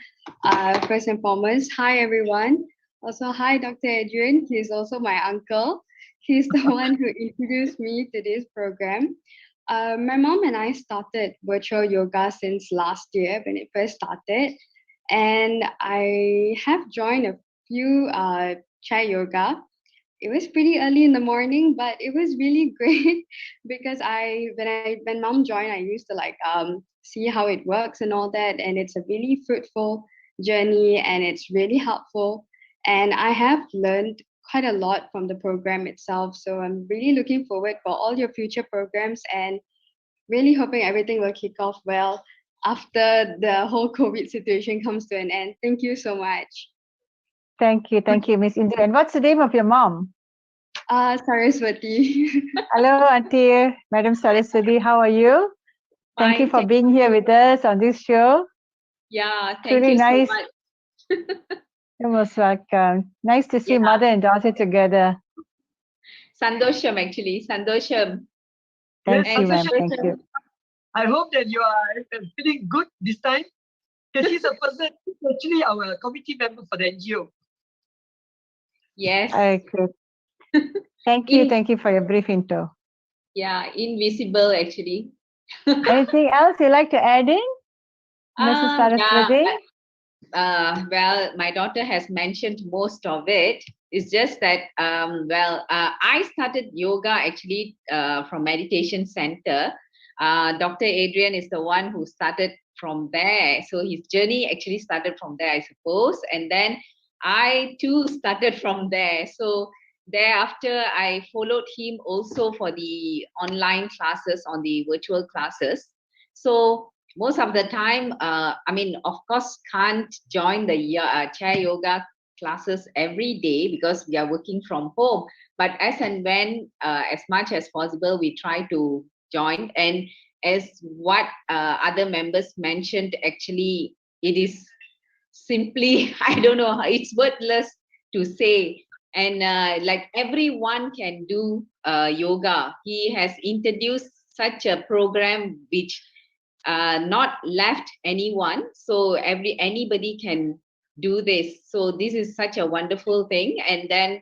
First and foremost, hi everyone. Also, hi Dr. Adrian. He's also my uncle. He's the one who introduced me to this program. My mom and I started virtual yoga since last year when it first started. And I have joined a few chair yoga. It was pretty early in the morning, but it was really great because when mom joined, I used to see how it works and all that, and it's a really fruitful journey and it's really helpful. And I have learned quite a lot from the program itself. So I'm really looking forward for all your future programs and really hoping everything will kick off well after the whole COVID situation comes to an end. Thank you so much. Thank you, Miss Indu. And what's the name of your mom? Saraswati. Hello, Auntie, Madam Saraswati. How are you? Thank you for being here with us on this show. Yeah, thank really you nice. so much. You're most welcome. Nice to see mother and daughter together. Sandosham, actually. Sandosham. Thank you, ma'am. Thank you. I hope that you are feeling good this time. Because she's a person, actually our committee member for the NGO. Yes. Okay. Thank you for your brief intro. Yeah, invisible actually. Anything else you'd like to add in, Mrs. Saraswati? Well, my daughter has mentioned most of it. It's just that, I started yoga actually from meditation center. Dr. Adrian is the one who started from there. So his journey actually started from there, I suppose. And then I too started from there. So thereafter, I followed him also for the online classes, on the virtual classes. So most of the time, of course, can't join the chair yoga classes every day because we are working from home. But as and when, as much as possible, we try to join. And as what other members mentioned, actually, it is simply, I don't know, it's worthless to say and like everyone can do yoga. He has introduced such a program which not left anyone, so anybody can do this. So this is such a wonderful thing, and then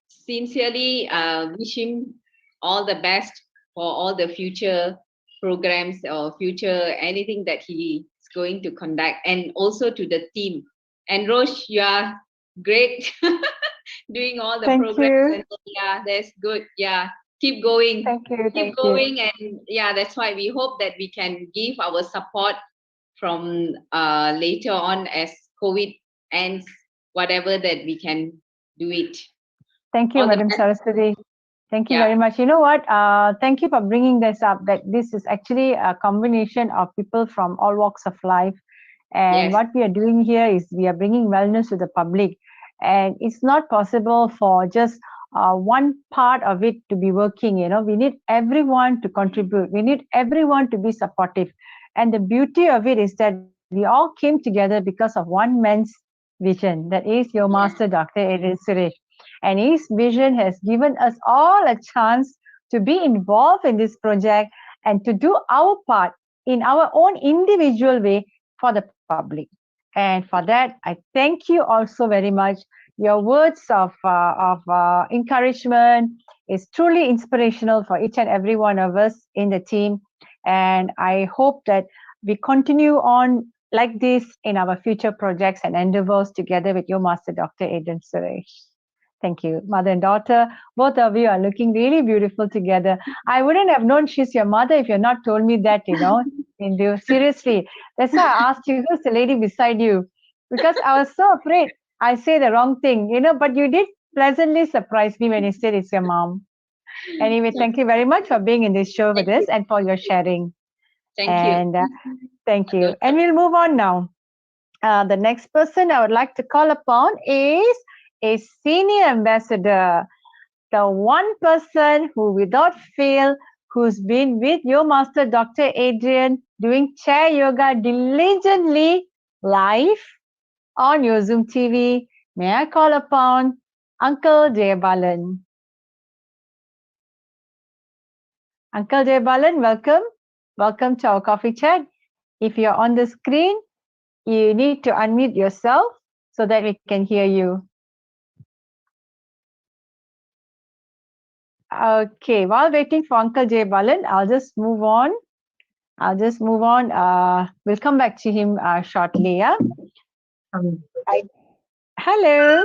sincerely wish him all the best for all the future programs or future anything that he is going to conduct, and also to the team. And Rosh, you are great doing all the Thank programs, you. and yeah, that's good. Yeah, keep going. Thank you. Keep Thank you. going, and yeah, that's why we hope that we can give our support from later on as COVID ends, whatever that we can do it. Thank you, All the Madam best. Saraswati. Thank you Yeah. very much. You know what? Thank you for bringing this up, that this is actually a combination of people from all walks of life. And Yes. what we are doing here is we are bringing wellness to the public. And it's not possible for just one part of it to be working. You know, we need everyone to contribute. We need everyone to be supportive. And the beauty of it is that we all came together because of one man's vision. That is your master, Dr. Adrian Suresh. And his vision has given us all a chance to be involved in this project and to do our part in our own individual way for the public. And for that, I thank you also very much. Your words of encouragement is truly inspirational for each and every one of us in the team. And I hope that we continue on like this in our future projects and endeavors together with your master, Dr. Adrian Suresh. Thank you. Mother and daughter, both of you are looking really beautiful together. I wouldn't have known she's your mother if you're not told me that, you know. Indu. Seriously. That's why I asked you, who's the lady beside you? Because I was so afraid I say the wrong thing, you know, but you did pleasantly surprise me when you said it's your mom. Anyway, thank you very much for being in this show with us and for your sharing. Thank and, you. Thank you. And we'll move on now. The next person I would like to call upon is a senior ambassador, the one person who without fail, who's been with your master, Dr. Adrian, doing chair yoga diligently live on your Zoom TV. May I call upon Uncle Jayabalan? Uncle Jayabalan, welcome. Welcome to our coffee chat. If you're on the screen, you need to unmute yourself so that we can hear you. Okay, while waiting for Uncle Jayabalan, I'll just move on. We'll come back to him shortly. Yeah. Hello.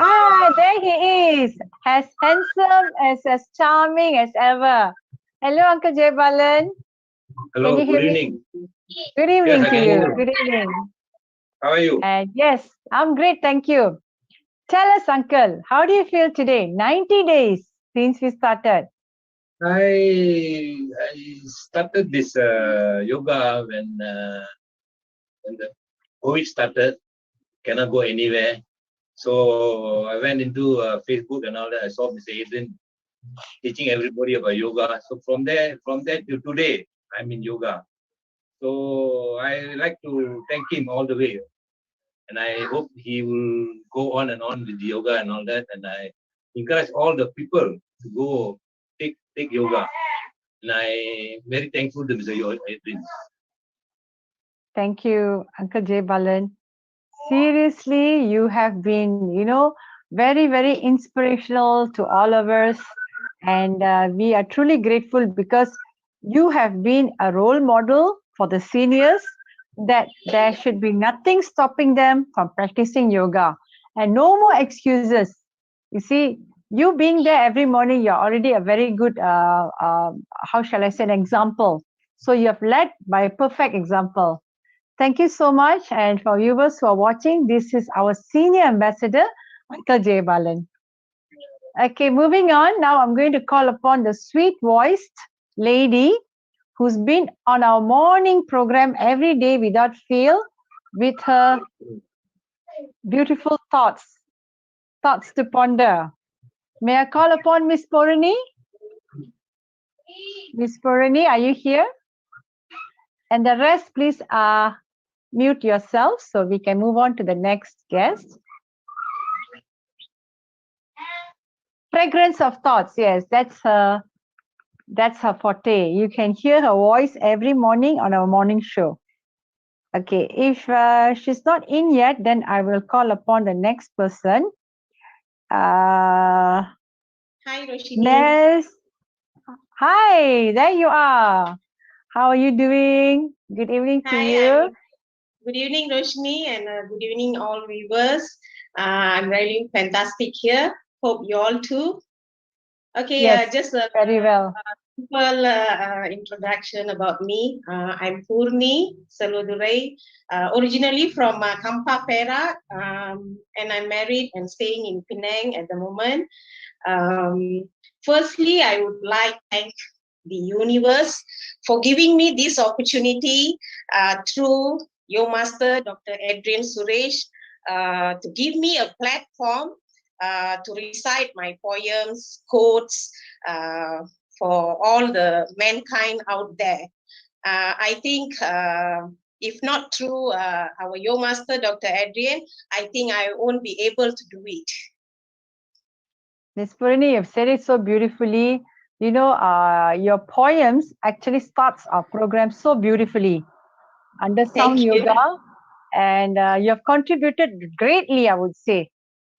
Ah, there he is. As handsome, as charming as ever. Hello, Uncle Jayabalan. Hello, Can you hear good me? evening. Good evening Yes, I to can you. hear you. Good evening. How are you? And yes, I'm great, thank you. Tell us, Uncle, how do you feel today? 90 days since we started. I started this yoga when the COVID started. Cannot go anywhere, so I went into Facebook and all that. I saw Mr. Adrian teaching everybody about yoga. So from there to today, I'm in yoga. So I like to thank him all the way, and I hope he will go on and on with yoga and all that. And I encourage all the people to go take yoga. And I'm very thankful to Mr. Adrian. Thank you, Uncle Jayabalan. Seriously, you have been, you know, very, very inspirational to all of us. And we are truly grateful because you have been a role model for the seniors, that there should be nothing stopping them from practicing yoga and no more excuses. You see, you being there every morning, you're already a very good, how shall I say, an example. So you have led by a perfect example. Thank you so much. And for viewers who are watching, this is our senior ambassador, Uncle Jayabalan. Okay, moving on. Now I'm going to call upon the sweet-voiced lady who's been on our morning program every day without fail with her beautiful thoughts to ponder. May I call upon Miss Porani? Miss Porani, are you here? And the rest, please mute yourself so we can move on to the next guest. Fragrance of thoughts. Yes, that's her forte. You can hear her voice every morning on our morning show. Okay, if she's not in yet, then I will call upon the next person. Hi, Roshanee. Yes. Hi, there you are. How are you doing? Good evening to you. Good evening, Roshanee, and good evening, all viewers. I'm really fantastic here. Hope you all too. Okay, yes, just very well. Simple introduction about me. I'm Purni Selvadurai, originally from Kampa Perak, and I'm married and staying in Penang at the moment. Firstly, I would like to thank the universe for giving me this opportunity through your master, Dr. Adrian Suresh, to give me a platform to recite my poems, quotes, for all the mankind out there. I think if not through our Yo Master, Dr. Adrian, I think I won't be able to do it. Ms. Purni, you've said it so beautifully. You know, your poems actually starts our program so beautifully under Sound Yoga, and you have contributed greatly, I would say,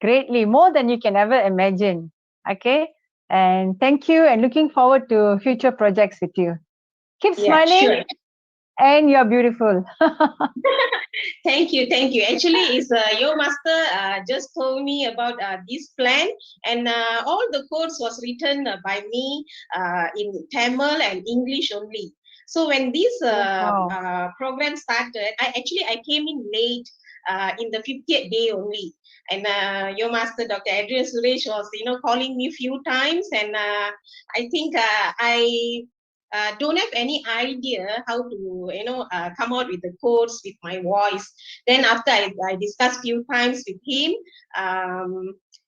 greatly, more than you can ever imagine. Okay, and thank you, and looking forward to future projects with you. Keep smiling, sure. And you're beautiful. Thank you, thank you. Actually, is your master just told me about this plan, and all the course was written by me in Tamil and English only. So when this program started, I came in late in the 50th day only, and your master, Dr. Adrian Suresh, was calling me few times, and I think I don't have any idea how to come out with the course with my voice. Then after I discussed few times with him,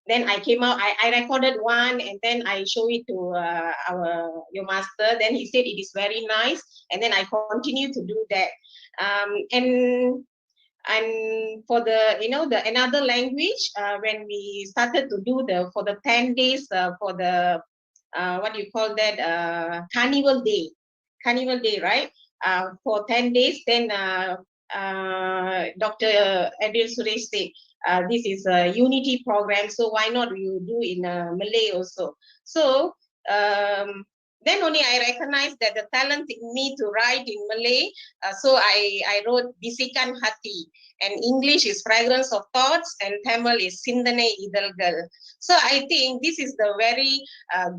then I came out, I recorded one, and then I show it to your master. Then he said it is very nice, and then I continue to do that. And for the the another language, when we started to do for the 10 days for the what do you call that, carnival day, right? For 10 days, then Dr. Adil Suresh said, this is a unity program, so why not you do in Malay also? So then only I recognized that the talent in me to write in Malay. So I wrote Bisikan Hati, and English is Fragrance of Thoughts, and Tamil is Sindane Idalgal. So I think this is the very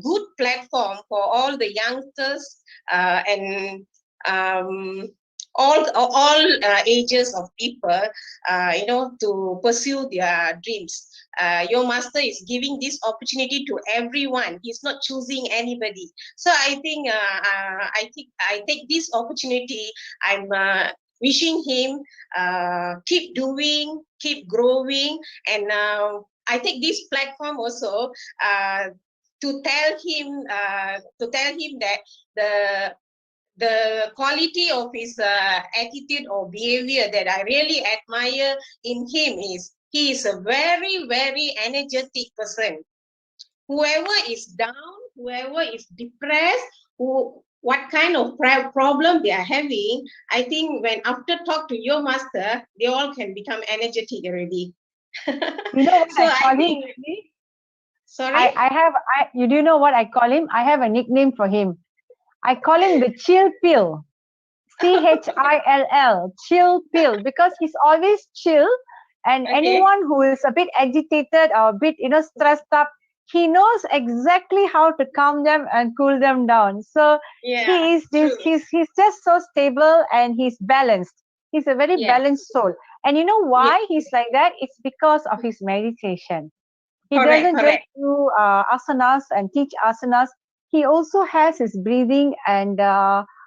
good platform for all the youngsters and all ages of people, to pursue their dreams. Your master is giving this opportunity to everyone. He's not choosing anybody. So I think I take this opportunity. I'm wishing him keep doing, keep growing, and I take this platform also to tell him that the quality of his attitude or behavior that I really admire in him is he is a very, very energetic person. Whoever is down, whoever is depressed, what kind of problem they are having, I think when after talk to your master, they all can become energetic already. You know what So I call think, him? Sorry? You do know what I call him? I have a nickname for him. I call him the chill pill. Chill, chill pill, because he's always chill, and anyone who is a bit agitated or a bit stressed up, he knows exactly how to calm them and cool them down. So he is he's just so stable, and he's balanced. He's a very balanced soul. And you know why he's like that? It's because of his meditation. He doesn't just do asanas and teach asanas. He also has his breathing and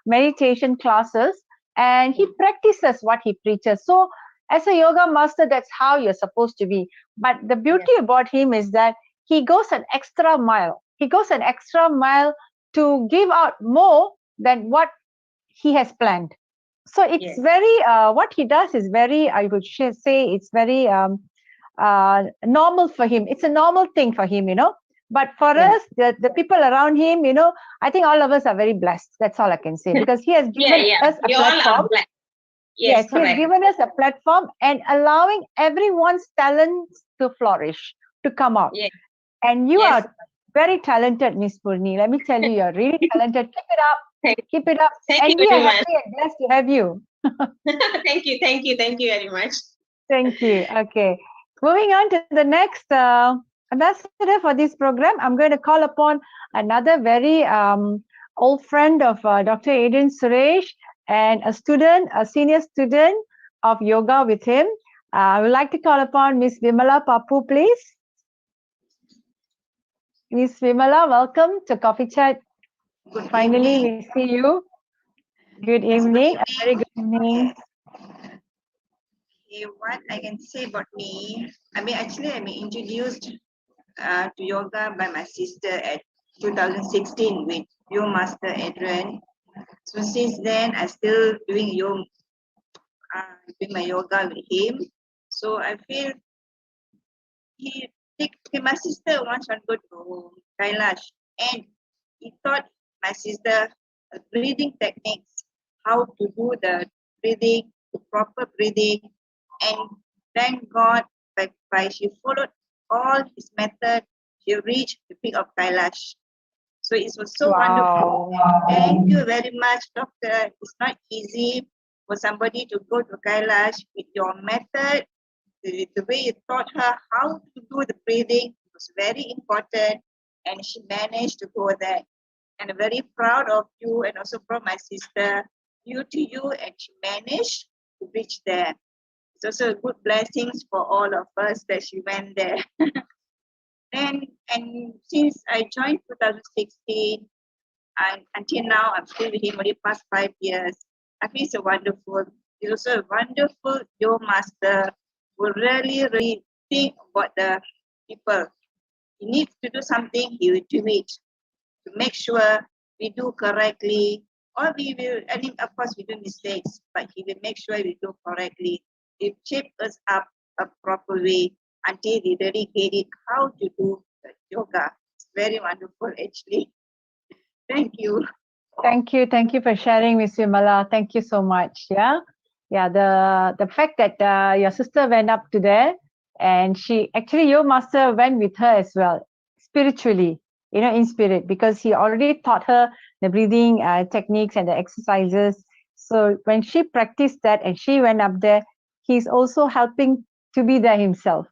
meditation classes, and he practices what he preaches. So as a yoga master, that's how you're supposed to be. But the beauty about him is that he goes an extra mile. He goes an extra mile to give out more than what he has planned. So it's very, what he does is very, I would say it's very normal for him. It's a normal thing for him, But for us, the people around him, I think all of us are very blessed. That's all I can say, because he has given us a We all platform. are black. Yes, he has Correct. given us a platform and allowing everyone's talents to flourish, to come out. Yes. And you are very talented, Miss Purni. Let me tell you, you're really talented. Keep it up. Keep it up. Thank And you we are very much. happy and blessed to have you. Thank you very much. Thank you. Okay. Moving on to the next ambassador for this program, I'm going to call upon another very old friend of Dr. Adrian Suresh and a senior student of yoga with him. I would like to call upon Miss Vimala Papu, please. Miss Vimala, welcome to Coffee Chat. Finally, we see you. Good evening. A very good evening. What I can say about me, actually I'm introduced to yoga by my sister at 2016 with your master Adrian. So since then, I still doing my yoga with him. So I feel my sister once want to go to Kailash, and he taught my sister breathing techniques, how to do the breathing, the proper breathing, and thank God by she followed all his method, she reached the peak of Kailash. So it was so wonderful. Thank you very much, doctor. It's not easy for somebody to go to Kailash with your method. The way you taught her how to do the breathing was very important, and she managed to go there. And I'm very proud of you and also from my sister, you to you, and she managed to reach there. It's also a good blessings for all of us that she went there. And since I joined 2016, and until now I'm still with him for the past 5 years. I feel so wonderful. He's also a wonderful yoga master who really think about the people. He needs to do something, he will do it to make sure we do correctly. Or we will, of course we do mistakes, but he will make sure we do correctly. He shape us up a proper way until we really get it how to do the yoga. It's very wonderful actually. Thank you. Thank you for sharing, Miss Vimala. Thank you so much. Yeah, the fact that your sister went up to there, and she actually, your master went with her as well, spiritually, in spirit, because he already taught her the breathing techniques and the exercises. So when she practiced that and she went up there, he's also helping to be there himself.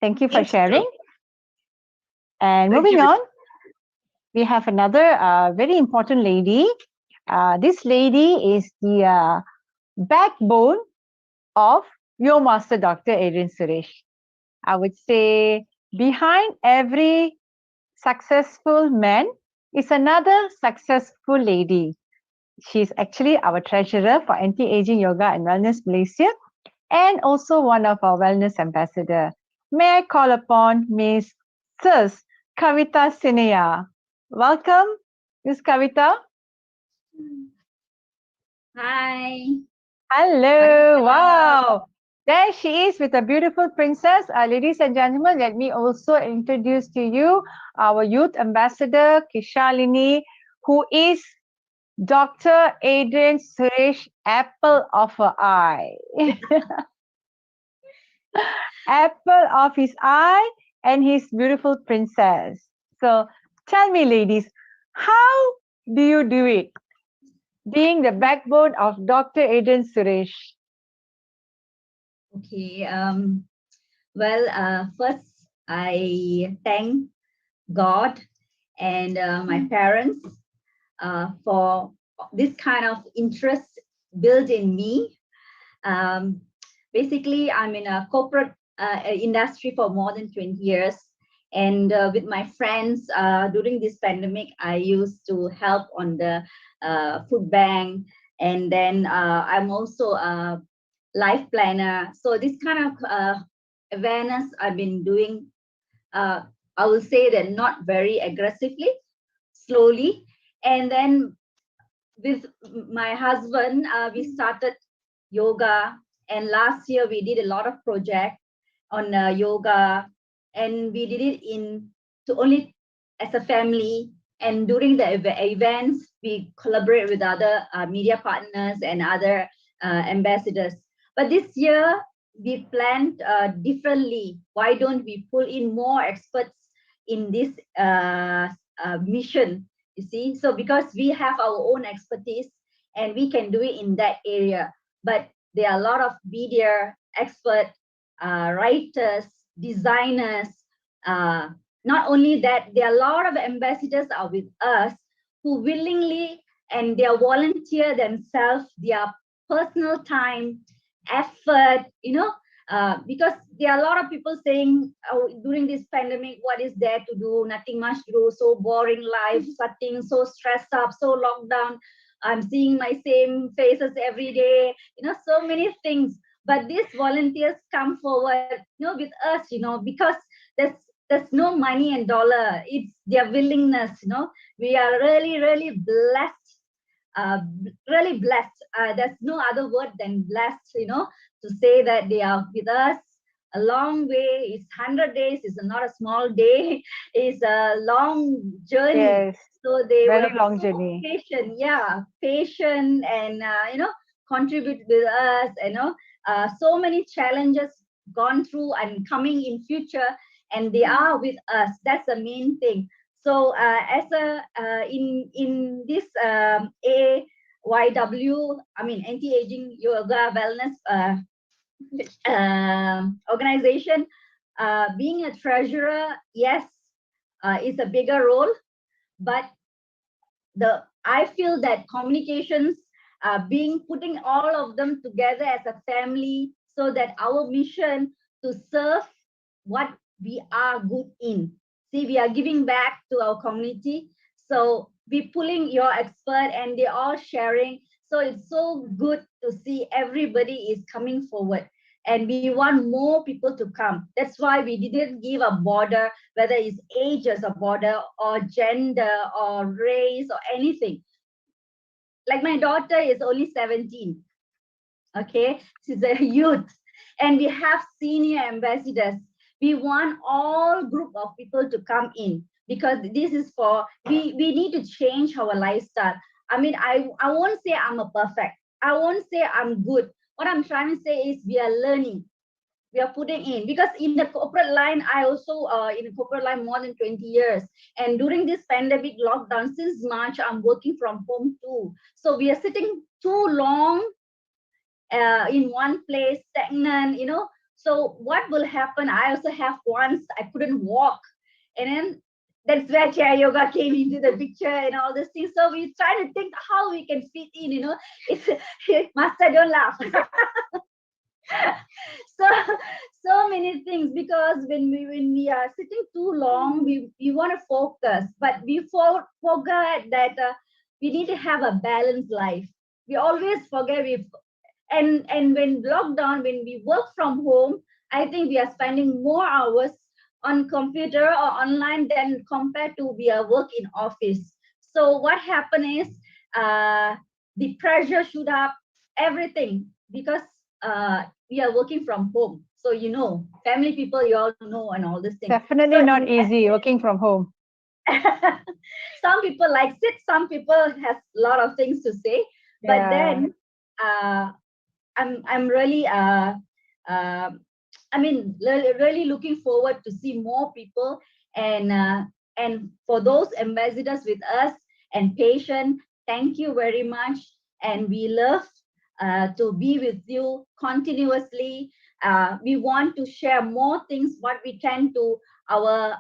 Thank you for sharing. And moving on, we have another very important lady. This lady is the backbone of your master, Dr. Adrian Suresh. I would say behind every successful man is another successful lady. She's actually our treasurer for Anti-Aging Yoga and Wellness Malaysia, and also one of our wellness ambassador. May I call upon Miss Sis Kavita Sineya. Welcome, Miss Kavita. Hi. Hello. Wow. There she is with a beautiful princess. Ladies and gentlemen, let me also introduce to you our youth ambassador, Kishalini, who is Dr. Adrian Suresh, apple of her eye. Apple of his eye and his beautiful princess. So tell me, ladies, how do you do it? Being the backbone of Dr. Adrian Suresh. Okay. First, I thank God and my parents for this kind of interest built in me. Basically, I'm in a corporate industry for more than 20 years. And with my friends during this pandemic, I used to help on the food bank. And then I'm also a life planner. So this kind of awareness I've been doing, I will say that not very aggressively, slowly. And then with my husband, we started yoga. And last year we did a lot of projects on yoga. And we did it in only as a family. And during the events, we collaborate with other media partners and other ambassadors. But this year, we planned differently. Why don't we pull in more experts in this mission? You see, so because we have our own expertise and we can do it in that area. But there are a lot of media experts, writers, designers. Not only that, there are a lot of ambassadors are with us who willingly and they volunteer themselves, their personal time, effort, because there are a lot of people saying during this pandemic, what is there to do? Nothing much to do, so boring life, something so stressed up, so locked down. I'm seeing my same faces every day, so many things. But these volunteers come forward, with us, because there's no money and dollar. It's their willingness, We are really, really blessed. Really blessed. There's no other word than blessed, to say that they are with us a long way. It's 100 days. It's not a small day. It's a long journey. Yes, So they very were long so journey. patient and contribute with us. So many challenges gone through and coming in future, and they are with us. That's the main thing. So as a in this AYW, anti-aging yoga wellness organization, being a treasurer, yes, is a bigger role, but I feel that communications, putting all of them together as a family, so that our mission to serve what we are good in. See, we are giving back to our community. So we pulling your expert and they're all sharing. So it's so good to see everybody is coming forward. And we want more people to come. That's why we didn't give a border, whether it's age as a border or gender or race or anything. Like my daughter is only 17. Okay, she's a youth. And we have senior ambassadors. We want all group of people to come in, because this is for, we need to change our lifestyle. I won't say I'm a perfect. I won't say I'm good. What I'm trying to say is we are learning. We are putting in, because in the corporate line, I also in the corporate line more than 20 years. And during this pandemic lockdown, since March, I'm working from home too. So we are sitting too long in one place, stagnant, So what will happen? I also have once I couldn't walk, and then that's where chair yoga came into the picture and all these things. So we try to think how we can fit in. It's master, don't laugh. so many things, because when we are sitting too long, we want to focus, but we forget that we need to have a balanced life. We always forget and when lockdown, when we work from home, I think we are spending more hours on computer or online than compared to we are work in office. So what happened is the pressure shoot up, everything, because we are working from home. So family people, you all know, and all this thing. Definitely so not easy working from home. Some people like it, some people has a lot of things to say, but then I'm really really looking forward to see more people, and for those ambassadors with us and patient, thank you very much, and we love to be with you continuously. We want to share more things what we can to our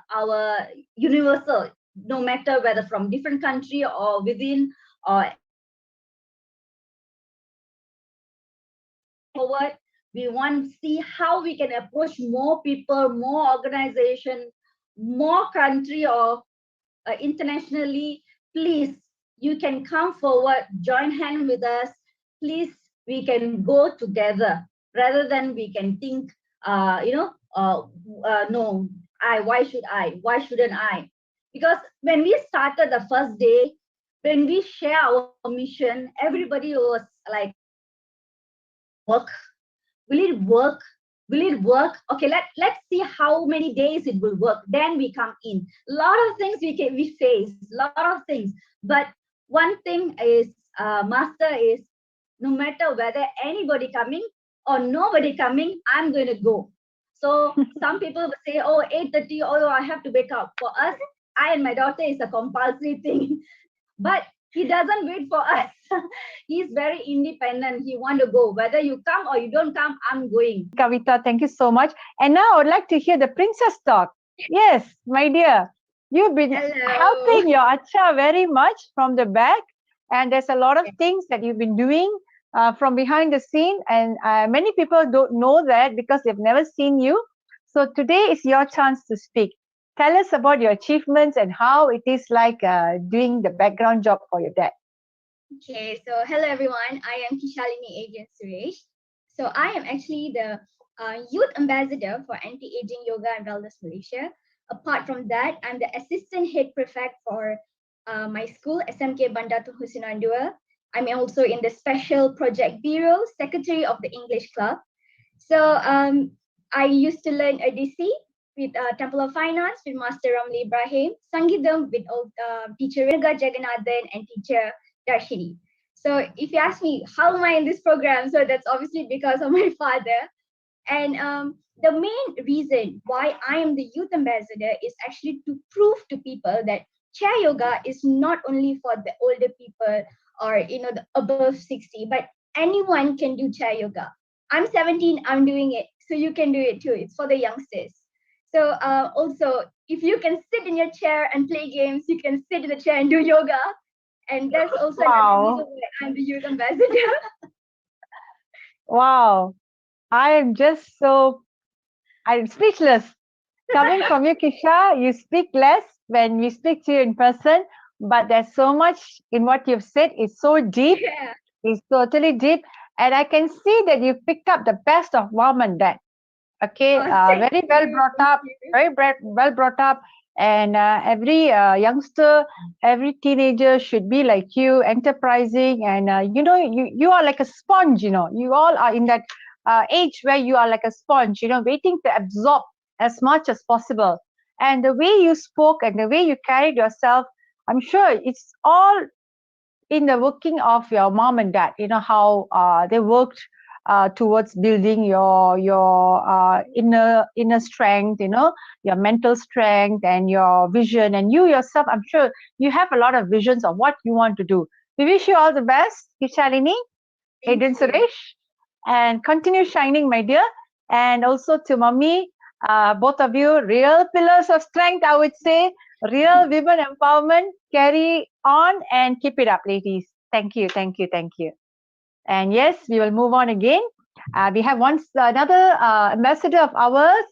universal, no matter whether from different country or within or forward. We want to see how we can approach more people, more organization, more country or internationally. Please, you can come forward, join hand with us. Please, we can go together rather than we can think, no, why shouldn't I? Because when we started the first day, when we share our mission, everybody was like, work, will it work? will it work? Okay, let's see how many days it will work. Then we come in. A lot of things we face, a lot of things. But one thing is, master is, no matter whether anybody coming or nobody coming, I'm going to go. So some people will say, oh, 8:30, oh, I have to wake up. For us, I and my daughter is a compulsory thing. But he doesn't wait for us. He's very independent. He want to go. Whether you come or you don't come, I'm going. Kavita, thank you so much. And now I would like to hear the princess talk. Yes, my dear. You've been helping your Acha very much from the back. And there's a lot of things that you've been doing from behind the scene. And many people don't know that because they've never seen you. So today is your chance to speak. Tell us about your achievements and how it is like doing the background job for your dad. Okay, so hello everyone. I am Kishalini Adrian Suresh. So I am actually the youth ambassador for anti-aging yoga and wellness Malaysia. Apart from that, I'm the assistant head prefect for my school, SMK Bandatul Husinandua. I'm also in the special project bureau, secretary of the English club. So I used to learn ADC with Temple of Fine Arts with Master Ramli Ibrahim, Sangeetam with teacher Rega Jagannathan and teacher Darshini. So if you ask me, how am I in this program? So that's obviously because of my father. And the main reason why I am the youth ambassador is actually to prove to people that chair yoga is not only for the older people or the above 60, but anyone can do chair yoga. I'm 17, I'm doing it, so you can do it too. It's for the youngsters. So also, if you can sit in your chair and play games, you can sit in the chair and do yoga. And that's also another reason why I'm the youth ambassador. Wow. I'm speechless. Coming from you, Kisha, you speak less when we speak to you in person, but there's so much in what you've said. It's so deep. Yeah. It's totally deep. And I can see that you picked up the best of mom and dad. Okay, very well brought up, well brought up. And every youngster, every teenager should be like you, enterprising. And, you are like a sponge, you all are in that age where you are like a sponge, waiting to absorb as much as possible. And the way you spoke and the way you carried yourself, I'm sure it's all in the working of your mom and dad, how they worked towards building your inner strength, your mental strength and your vision. And you yourself, I'm sure you have a lot of visions of what you want to do. We wish you all the best, Kishalini, Adrian Suresh, and continue shining, my dear. And also to Mummy, both of you, real pillars of strength, I would say, real women empowerment. Carry on and keep it up, ladies. Thank you, thank you, thank you. And yes, we will move on again. We have another ambassador of ours.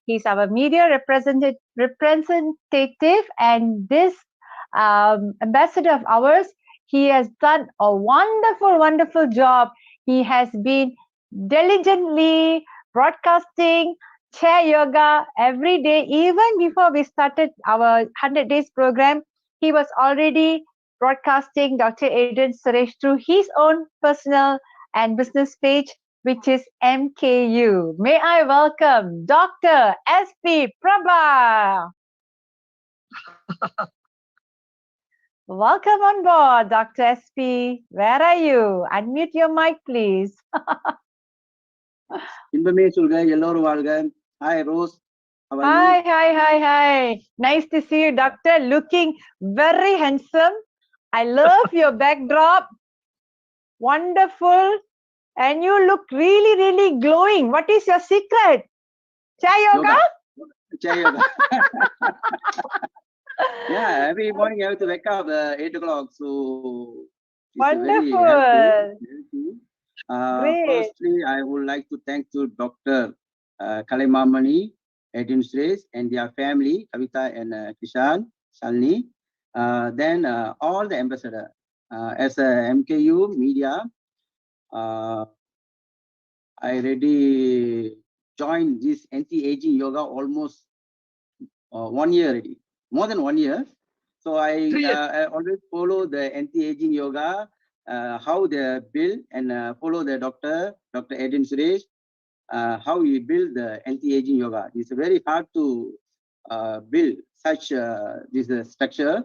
He's our media representative, and this ambassador of ours, he has done a wonderful, wonderful job. He has been diligently broadcasting chair yoga every day. Even before we started our 100 days program, he was already broadcasting Dr. Adrian Suresh through his own personal and business page, which is MKU. May I welcome Dr. SP Prabha. Welcome on board, Dr. SP. Where are you? Unmute your mic, please. Hi, Rose. How are Hi, you? hi. Nice to see you, Doctor. Looking very handsome. I love your backdrop. Wonderful. And you look really, really glowing. What is your secret? Chai yoga? Chai yoga. Yeah, every morning I have to wake up 8 o'clock. So it's wonderful. Very healthy. Great. Firstly, I would like to thank to Dr. Kalimamani, Adrian Suresh, and their family, Kavita and Kishan, Shalini. Then all the ambassadors. As a MKU media, I already joined this anti-aging yoga almost 1 year already, more than 1 year. So I always follow the anti-aging yoga, how they build, and follow the Dr. Adrian Suresh. how we build the anti-aging yoga. It's very hard to build such this structure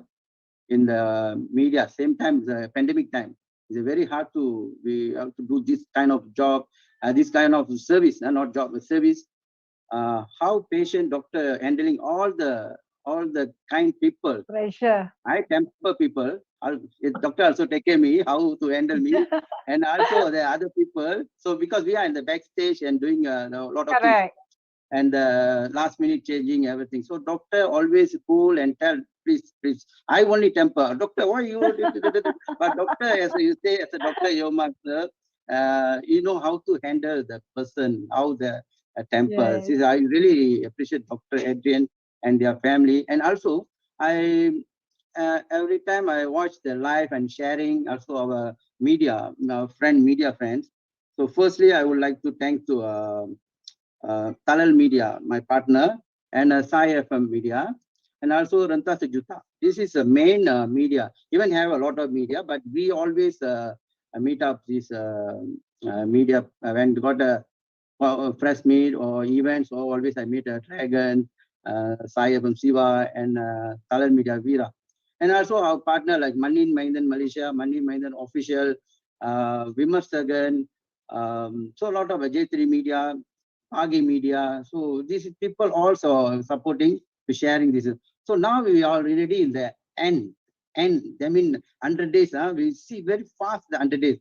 in the media. Same time, the pandemic time, it's very hard to we have to do this kind of job, this kind of service, not job, but service. How patient doctor handling all the kind people. Pressure. I temper people. Doctor also take care me how to handle me, and also the other people. So because we are in the backstage and doing a lot of things, Correct. and last minute changing everything. So doctor always cool and tell, please, please. I only temper. Doctor, why you? But doctor, as you say, as a doctor, you must, you know how to handle the person, how the temper. Yes. See, I really appreciate Dr. Adrian and their family, and also I. Every time I watch the live and sharing, also our media, media friends. So firstly, I would like to thank to Talal Media, my partner, and Sai FM Media, and also Ranta Sejuta. This is the main media. Even have a lot of media, but we always meet up this media when got a press meet or events. Or always I meet Dragon, Sai FM Siva, and Talal Media Veera. And also our partner like Manin Maindan Malaysia, Manin Maindan Official, Vimas Sagan, so a lot of J3 Media, Agi Media. So these people also supporting to sharing this. So now we are already in the end. I mean, 100 days, we see very fast the 100 days.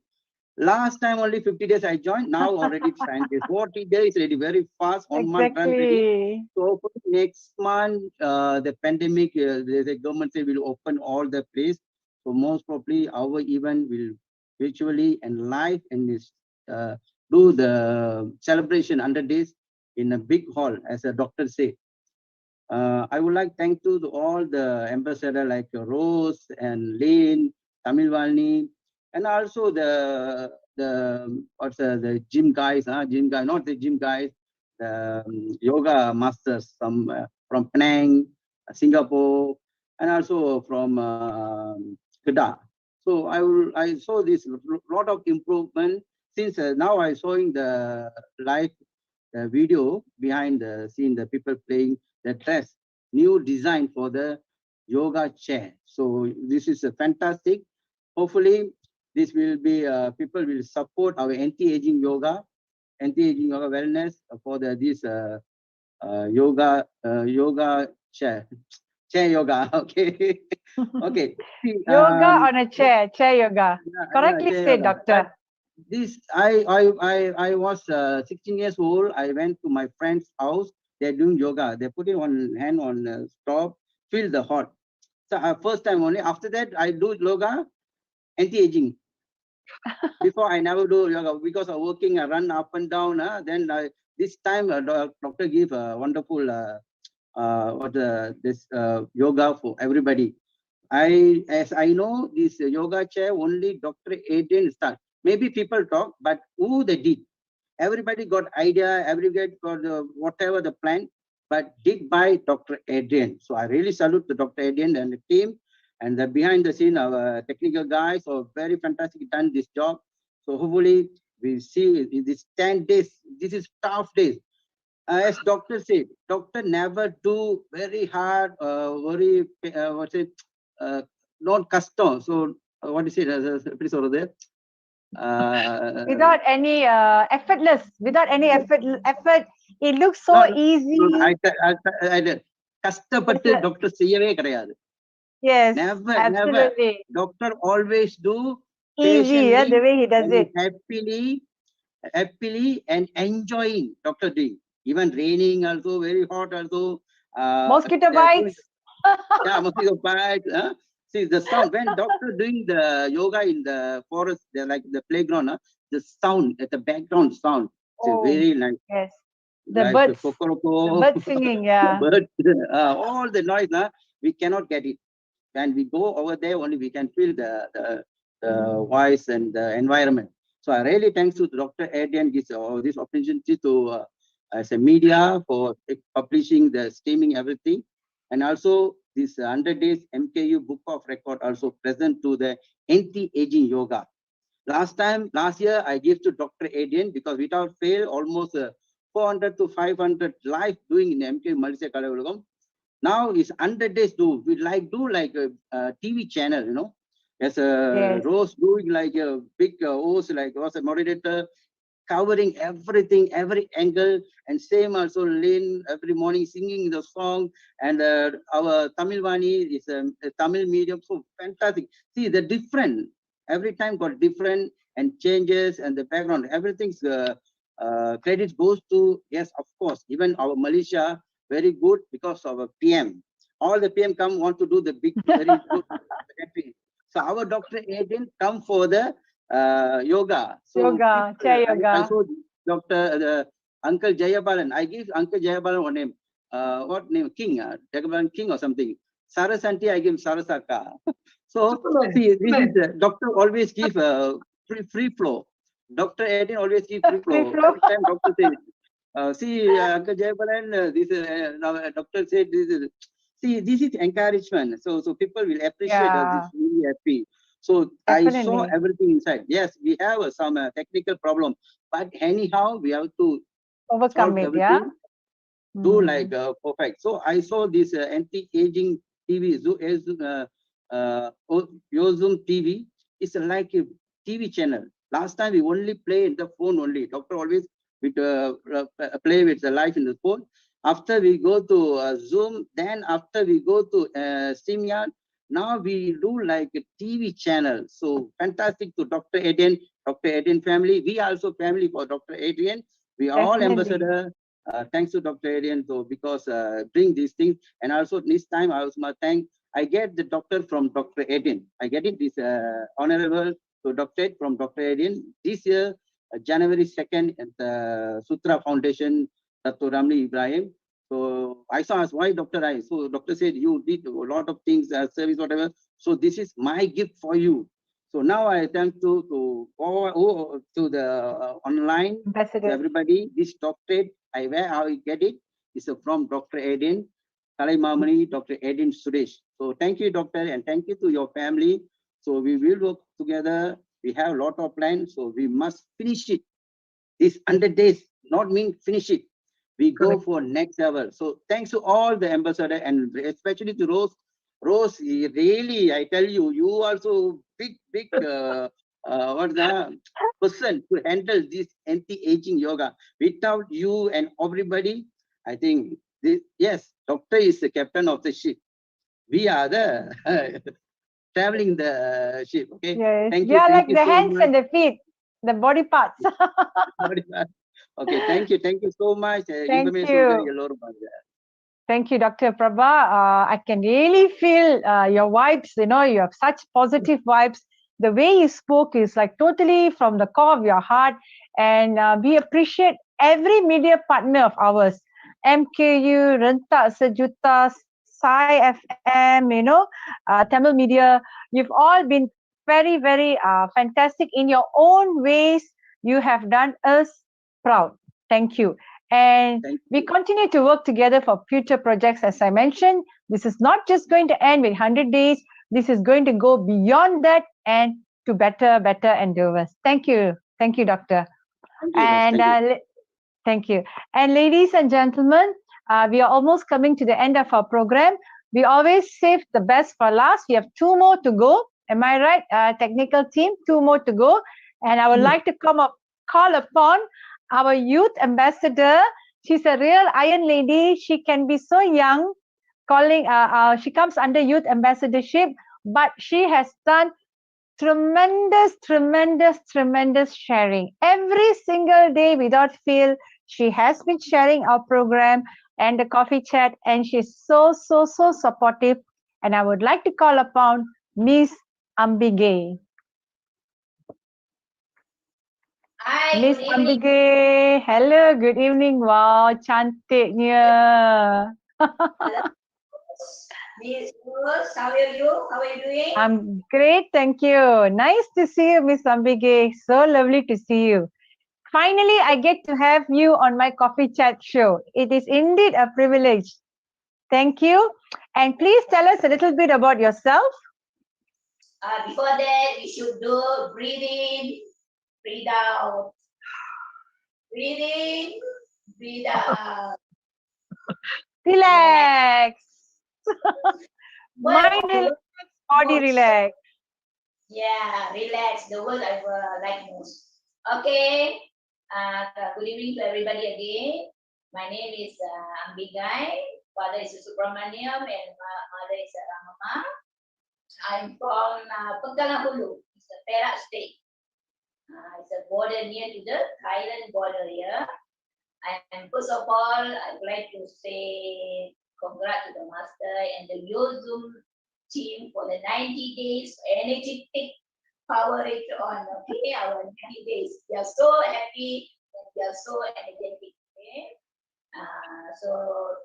Last time only 50 days I joined, now already 10 days. 40 days ready, very fast, 1 month run ready. Exactly. So for next month, the pandemic, the government say will open all the place. So most probably our event will virtually and live and this do the celebration 100 days in a big hall, as a doctor say. I would like thank to all the ambassador like Rose and Lane, Tamil Valni, and also the the gym guys, gym guy, not the gym guys, the yoga masters from Penang, Singapore, and also from Kedah. So I saw this lot of improvement since now I showing the live video behind the scene, the people playing the dress, new design for the yoga chair. So this is a fantastic. Hopefully, this will be people will support our anti-aging yoga wellness for the this yoga chair yoga. Okay, okay. See, Yoga on a chair yoga. Correctly chair said, yoga. doctor. This I was 16 years old. I went to my friend's house. They're doing yoga. They're putting one hand on the stove, feel the hot. So first time only. After that, I do yoga, anti-aging. Before I never do yoga because of working. I run up and down. Then this time doctor give a wonderful this yoga for everybody. As I know, this yoga chair only Dr. Adrian start. Maybe people talk, but who they did? Everybody got idea, everybody got whatever the plan, but did by Dr. Adrian. So I really salute the Dr. Adrian and the team, and the behind the scene, our technical guys are very fantastic done this job. So hopefully we see in this 10 days, this is tough days. As doctor said, doctor never do very hard, very what's it, not custom. So what is it? Please over there. Without any effortless, without any effort, it looks so easy. கஷ்டப்பட்டு doctor செய்யவே கிடையாது. Yes, never absolutely. Doctor always do Easy, yeah, the way he does and it. happily and enjoying doctor doing. Even raining also, very hot also. Mosquito bites. Yeah, mosquito bites. See the sound when doctor doing the yoga in the forest, like the playground, the sound at the background sound. It's very nice. Yes. The like birds. The birds singing, yeah. Birds, all the noise, we cannot get it. When we go over there, only we can feel the voice and the environment. So I really thanks to Dr. Adrian this opportunity to as a media for publishing the streaming everything, and also this 100 days MKU book of record also present to the anti-aging yoga. Last year I gave to Dr. Adrian because without fail almost 400 to 500 live doing in MK Malaysia Kalaulagam. Now it's 100 days do we do like a TV channel, you know. As a Rose doing like a big host, like was a moderator, covering everything, every angle, and same also Lynn every morning singing the song, and our Tamil Vani is a Tamil medium, so fantastic. See the different, every time got different and changes and the background, everything's credit goes to, yes, of course, even our Malaysia, very good because of a PM. All the PM come want to do the big, very good. So our Dr. Adrian come for the yoga. So Yoga, people, chair I yoga. saw Dr. Uncle Jayabalan. I give Uncle Jayabalan one name. What name? King, Jayabalan King or something. Sarasanti, I give Sarasaka. So see, this is doctor always give free flow. Dr. Adrian always give free flow. Every time doctor says, see, Uncle Jayabalan, this now doctor said this is. See, this is encouragement. So people will appreciate us. This is really happy. So I saw Definitely. everything inside. Yes, we have some technical problem, but anyhow, we have to Overcome solve it, yeah? everything, do like perfect. So I saw this anti-aging TV, Yozum TV. It's like a TV channel. Last time we only play in the phone only. Doctor always with play with the live in the phone. After we go to Zoom, then after we go to StreamYard, now we do like a TV channel. So fantastic to Dr. Adrian family. We also family for Dr. Adrian. We are all Definitely. ambassador. Thanks to Dr. Adrian so because bring these things. And also this time I also thank, I get the doctor from Dr. Adrian. I get it, this honorable to doctorate from Dr. Adrian. This year, January 2nd at the Sutra Foundation, Dr. Ramli Ibrahim. So I saw asked why Dr. I. So doctor said you did a lot of things, service, whatever. So this is my gift for you. So now I attempt to go to the online to everybody. This doctorate, where how I get it is from Dr. Adrian Kalaimamani, Dr. Adrian Suresh. So thank you, doctor, and thank you to your family. So we will work together. We have a lot of plans, so we must finish it. This 100 days, not mean finish it. We go for next level. So thanks to all the ambassador and especially to Rose. Rose, really, I tell you, you also big what's the person to handle this anti-aging yoga. Without you and everybody, I think this, yes, doctor is the captain of the ship. We are the traveling the ship. Okay. Yes. Thank Yeah, like you the so hands much. and the feet, the body parts. Okay, thank you so much. Thank Information very you. lot. Thank you, Dr. Prabha. I can really feel your vibes. You know, you have such positive vibes. The way you spoke is like totally from the core of your heart. And we appreciate every media partner of ours. MKU, Rentak Sejuta, Sai FM, you know, Tamil Media. You've all been very, very fantastic in your own ways. You have done us proud. Thank you. And we continue to work together for future projects. As I mentioned, this is not just going to end with 100 days. This is going to go beyond that and to better endeavors. Thank you. Thank you, Doctor. Thank you. And ladies and gentlemen, we are almost coming to the end of our program. We always save the best for last. We have 2 more to go. Am I right, technical team? 2 more to go. And I would like to call upon our youth ambassador. She's a real iron lady. She can be so young. She comes under youth ambassadorship, but she has done tremendous sharing. Every single day without fail, she has been sharing our program and the coffee chat, and she's so supportive. And I would like to call upon Miss Ambige. Hi, Miss good evening. Ambige, hello, good evening. Wow, cantiknya. Miss Rose, how are you? How are you doing? I'm great, thank you. Nice to see you, Miss Ambige. So lovely to see you. Finally, I get to have you on my coffee chat show. It is indeed a privilege. Thank you. And please tell us a little bit about yourself. Before that, we should do breathe in, breathe out. Breathe in, Breathe out. Relax. Well, Mind relax, body relax. Yeah, relax. The word I like most. Okay. Good evening to everybody again. My name is Ambigai. Father is Subramaniam and mother is Ramama. I'm from Penggala-Hulu. It's a Perak state. It's a border near to the Thailand border here. And first of all, I'd like to say congrats to the master and the Yozum team for the 90 days energetic coverage on our 90 days. We are so happy and we are so energetic. Okay? So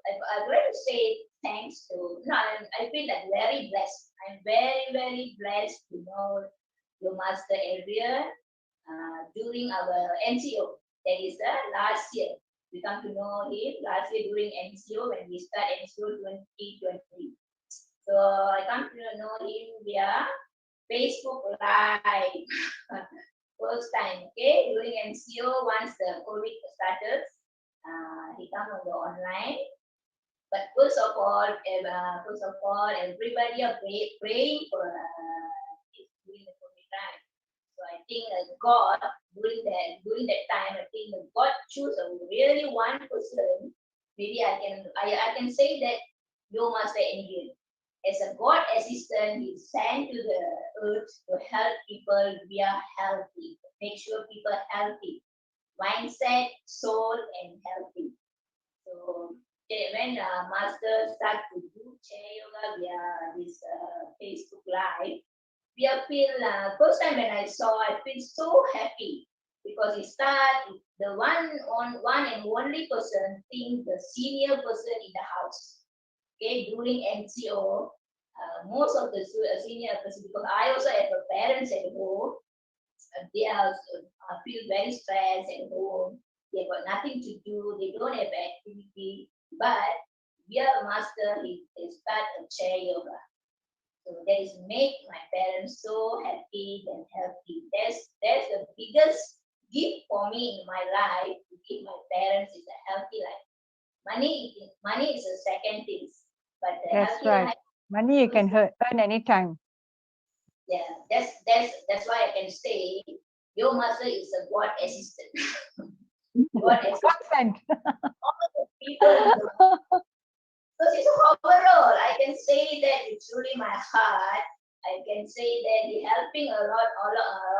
I'd like to say thanks to, I feel like very blessed. I'm very, very blessed to know your master Adrian during our NCO. That is last year. We come to know him last year during NCO when we start NCO 2020. So I come to know him via Facebook Live. First time, okay? During NCO, once the COVID started, he come on the online. But first of all, everybody are praying for during the COVID time. So I think God during that time, I think God choose a really one person. Maybe I can say that your master Indian. As a God assistant, he sent to the earth to help people be healthy, make sure people healthy, mindset, soul, and healthy. So when master start to do chair yoga via this Facebook Live, we feel first time when I saw, I feel so happy because he start the one and only person, think the senior person in the house. Okay, during NCO, most of the senior person, because I also have a parents at home, they are feel very stressed at home. They got nothing to do. They don't have activity. But we are master. They start a chair yoga. So that is make my parents so happy and healthy. That's the biggest gift for me in my life to give my parents is a healthy life. Money is a second thing, but the That's healthy right. life. Money you can earn anytime. Yeah, that's why I can say your master is a God assistant. God assistant. All the people in the world. Because it's overall, I can say that it's really my heart. I can say that he's helping a lot,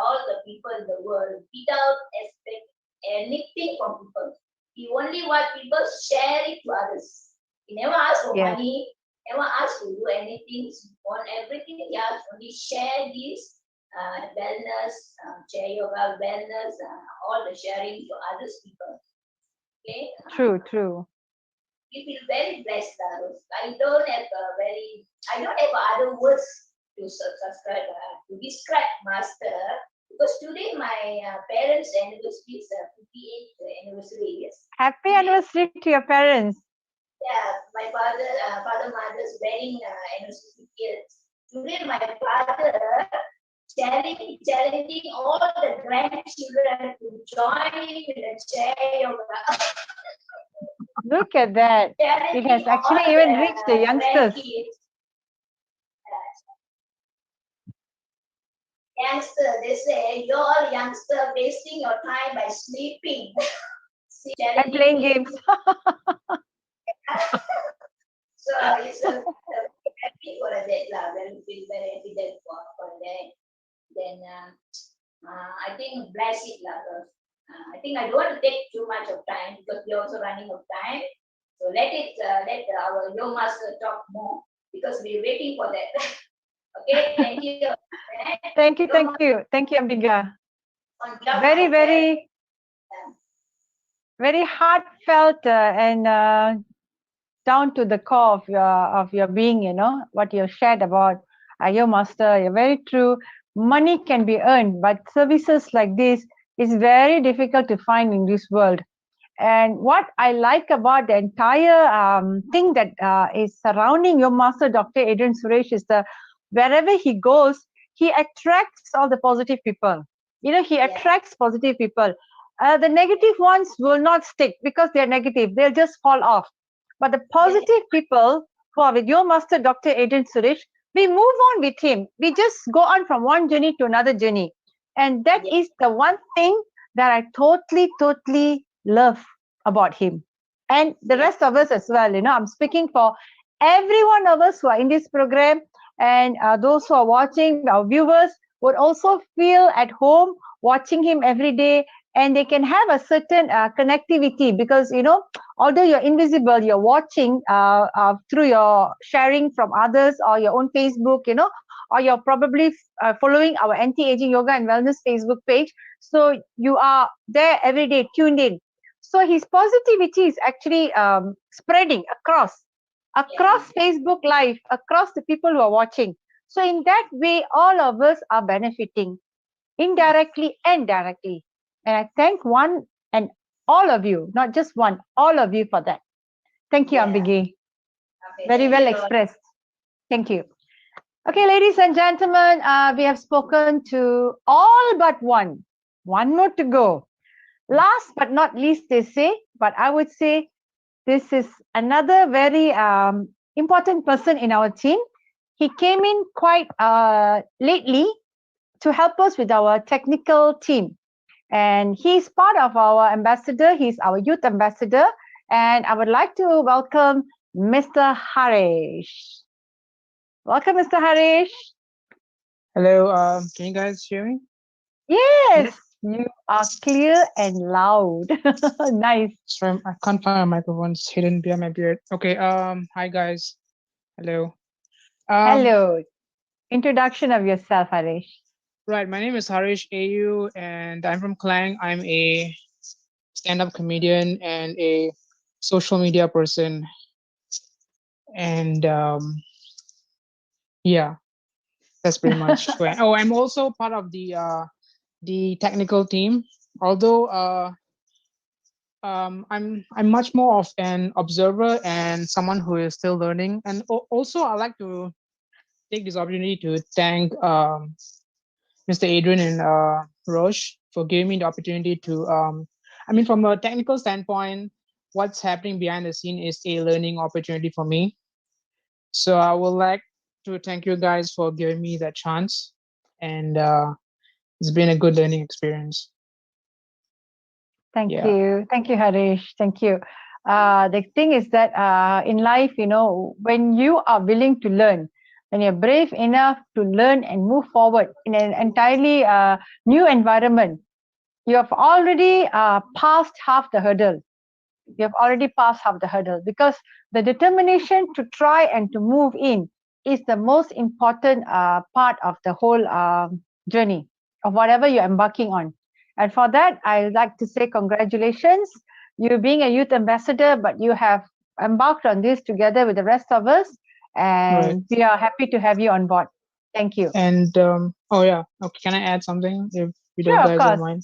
all the people in the world without expect anything from people. He only want people share it to others. He never ask for money, never ask to do anything. On everything, he has only share this wellness, chair yoga, wellness, all the sharing to others people. Okay. True. We feel very blessed, Rose. I don't have other words to subscribe to describe master because today my parents' anniversary is 58th anniversary. Happy anniversary to your parents. Yeah, my mother's wedding anniversary. Today my father challenging all the grandchildren to join in the chair yoga. Look at that. It has actually even reached the youngsters. Youngster, they say, you're youngster wasting your time by sleeping. And playing games. So it's happy for that, very happy that for that. Then I think bless it, I think I don't want to take too much of time because we're also running out of time. So let our Yo Master talk more because we're waiting for that. Okay, thank you. Thank you, Ambiga. Very heartfelt and down to the core of your being, what you shared about your master. You're very true. Money can be earned, but services like this is very difficult to find in this world. And what I like about the entire thing that is surrounding your master, Dr. Adrian Suresh, is wherever he goes, he attracts all the positive people. He attracts positive people. the negative ones will not stick because they're negative. They'll just fall off. But the positive people who are with your master, Dr. Adrian Suresh, we move on with him. We just go on from one journey to another journey. And that is the one thing that I totally love about him. And the rest of us as well. I'm speaking for every one of us who are in this program, and those who are watching, our viewers would also feel at home watching him every day, and they can have a certain connectivity because although you're invisible, you're watching through your sharing from others or your own Facebook, or you're probably following our anti-aging yoga and wellness Facebook page. So you are there every day, tuned in. So his positivity is actually spreading across Facebook Live, across the people who are watching. So in that way, all of us are benefiting indirectly and directly. And I thank one and all of you, not just one, all of you for that. Thank you, Ambigi. Very well expressed. Thank you. Okay, ladies and gentlemen, we have spoken to all but one. One more to go. Last but not least, they say, but I would say this is another very important person in our team. He came in quite lately to help us with our technical team. And he's part of our ambassador. He's our youth ambassador. And I would like to welcome Mr. Harish. Welcome, Mr. Harish. Hello, can you guys hear me? Yes, you are clear and loud. Nice. Sorry, I can't find my microphone. It's hidden behind my beard. Okay, hi guys. Hello. Hello. Introduction of yourself, Harish. Right, my name is Harish AU and I'm from Klang. I'm a stand-up comedian and a social media person. And yeah, that's pretty much. Oh, I'm also part of the technical team. Although I'm much more of an observer and someone who is still learning. And also, I like to take this opportunity to thank Mr. Adrian and Roche for giving me the opportunity to. I mean, from a technical standpoint, what's happening behind the scene is a learning opportunity for me. So I would like to thank you guys for giving me that chance, and it's been a good learning experience. Thank you, Harish. Thank you. The thing is that in life, when you are willing to learn, when you're brave enough to learn and move forward in an entirely new environment, you have already passed half the hurdle. You have already passed half the hurdle because the determination to try and to move in is the most important part of the whole journey of whatever you're embarking on. And for that, I'd like to say congratulations. You being a youth ambassador, but you have embarked on this together with the rest of us. And we are happy to have you on board. Thank you. And oh yeah, okay, can I add something if you guys don't mind?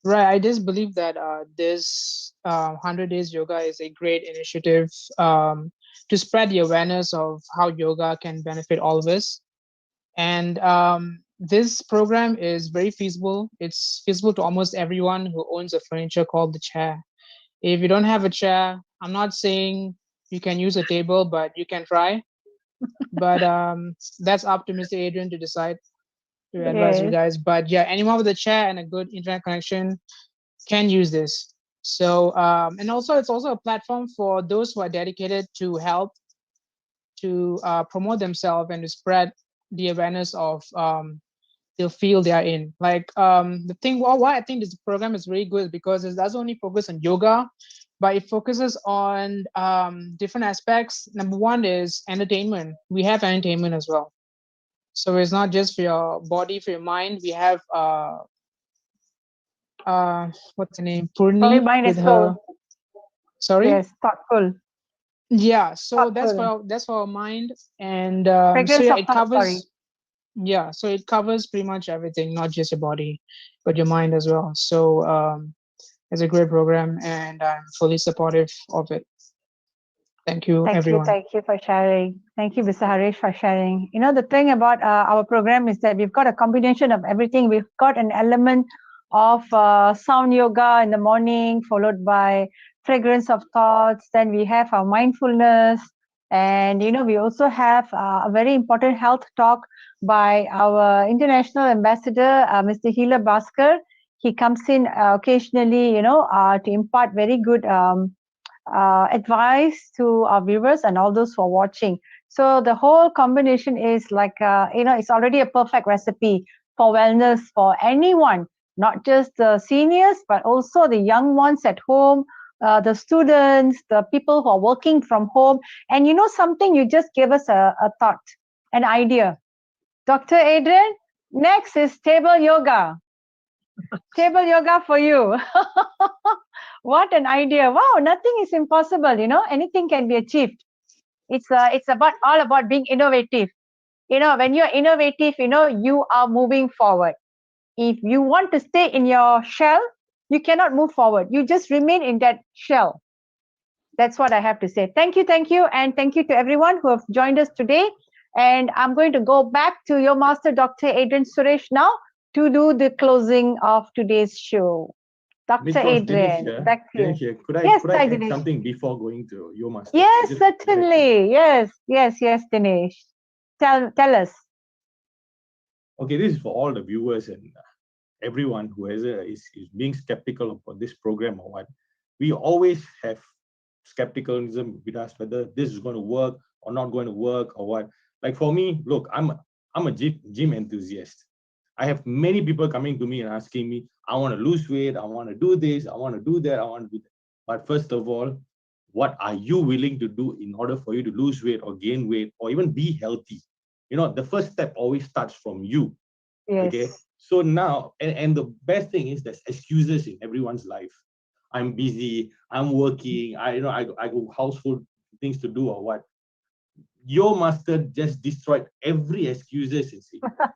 Right, I just believe that this 100 Days Yoga is a great initiative to spread the awareness of how yoga can benefit all of us. And this program is very feasible. It's feasible to almost everyone who owns a furniture called the chair. If you don't have a chair, I'm not saying you can use a table, but you can try. But that's up to Mr. Adrian to decide, to advise you guys. But yeah, anyone with a chair and a good internet connection can use this. So and also it's also a platform for those who are dedicated to help to promote themselves and to spread the awareness of the field they are in. Like the thing, why I think this program is really good because it doesn't only focus on yoga, but it focuses on different aspects. Number one is entertainment. We have entertainment as well. So it's not just for your body, for your mind. We have what's the name? Purni with her. Sorry. Yes, thoughtful. Yeah, so that's for our mind, and so yeah, it covers. Yeah, so it covers pretty much everything, not just your body, but your mind as well. So it's a great program, and I'm fully supportive of it. Thank you, everyone. Thank you for sharing. Thank you, Mr. Harish, for sharing. The thing about our program is that we've got a combination of everything. We've got an element of sound yoga in the morning, followed by fragrance of thoughts. Then we have our mindfulness. And, we also have a very important health talk by our international ambassador, Mr. Hila Bhaskar. He comes in occasionally, to impart very good advice to our viewers and all those who are watching. So the whole combination is like, it's already a perfect recipe for wellness for anyone, not just the seniors, but also the young ones at home, the students, the people who are working from home. And something, you just gave us a thought, an idea. Dr. Adrian, next is table yoga. Table yoga for you. What an idea. Wow, nothing is impossible, anything can be achieved. It's all about being innovative. When you're innovative, you are moving forward. If you want to stay in your shell, you cannot move forward. You just remain in that shell. That's what I have to say. Thank you, and thank you to everyone who have joined us today. And I'm going to go back to your master, Dr. Adrian Suresh, now to do the closing of today's show. Dr. Adrian, back to you. Could I add Dinesh. something before going to your master? Yes, certainly. Yes, Dinesh. Tell us. Okay, this is for all the viewers and everyone who is being skeptical about this program or what. We always have skepticism with us whether this is going to work or not going to work or what. Like for me, look, I'm a gym enthusiast. I have many people coming to me and asking me, I want to lose weight, I want to do this, I want to do that, I want to do that. But first of all, what are you willing to do in order for you to lose weight or gain weight or even be healthy? The first step always starts from you. Yes. Okay. So now, and the best thing is there's excuses in everyone's life. I'm busy, I'm working, I go household things to do or what. Your master just destroyed every excuses.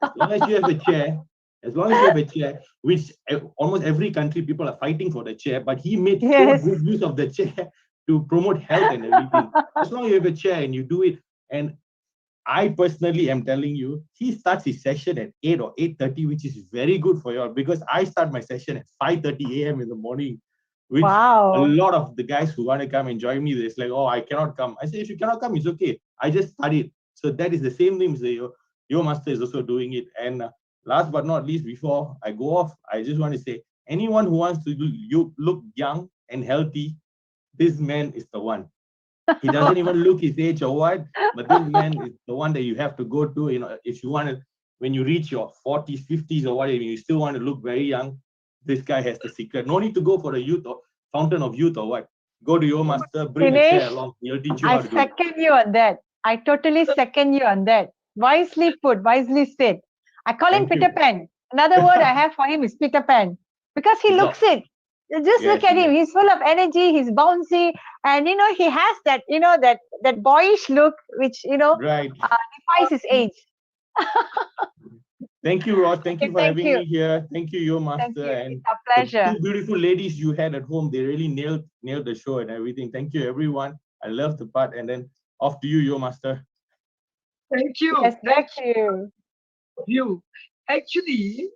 As long as you have a chair, which almost every country people are fighting for the chair, but he made so good use of the chair to promote health and everything. As long as you have a chair and you do it, and I personally am telling you, he starts his session at 8 or 8:30, which is very good for you all because I start my session at 5:30 a.m. in the morning, which a lot of the guys who want to come and join me, they're like, oh, I cannot come. I say, if you cannot come, it's okay. I just studied. So that is the same thing your master is also doing it. And last but not least, before I go off, I just want to say, anyone who wants to look young and healthy, this man is the one. He doesn't even look his age or what, but this man is the one that you have to go to. If you want to, when you reach your 40s, 50s or whatever, you still want to look very young, this guy has the secret. No need to go for the youth or fountain of youth or what. Go to your master, bring Dinesh, a chair along. He'll teach you how to do it. I second you on that. I totally second you on that. Wisely put, wisely said. I call him Peter Pan. Another word I have for him is Peter Pan because he looks it. Just look at him. He's full of energy. He's bouncy, and he has that that boyish look, which defies his age. Thank you, Ross. Thank you for having me here. Thank you, your master, and it's a pleasure. The two beautiful ladies you had at home. They really nailed the show and everything. Thank you, everyone. I love the part. And then off to you, your master. Thank you. Yes, thank you. Actually,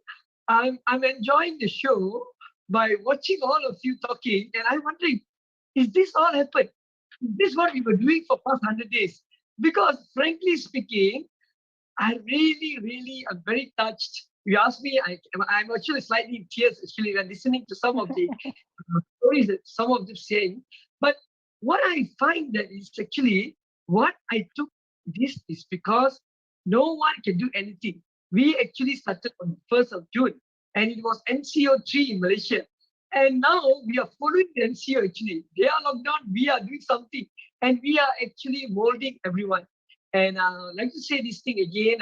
I'm enjoying the show by watching all of you talking, and I'm wondering, is this all happened? Is this what we were doing for past 100 days? Because frankly speaking, I really am very touched. You asked me, I'm actually slightly in tears actually when listening to some of the stories that some of them saying. But what I find that is actually what I took this is because no one can do anything. We actually started on the 1st of June and it was NCO3 in Malaysia. And now we are following the NCO actually. They are locked down, we are doing something and we are actually molding everyone. And I'd like to say this thing again,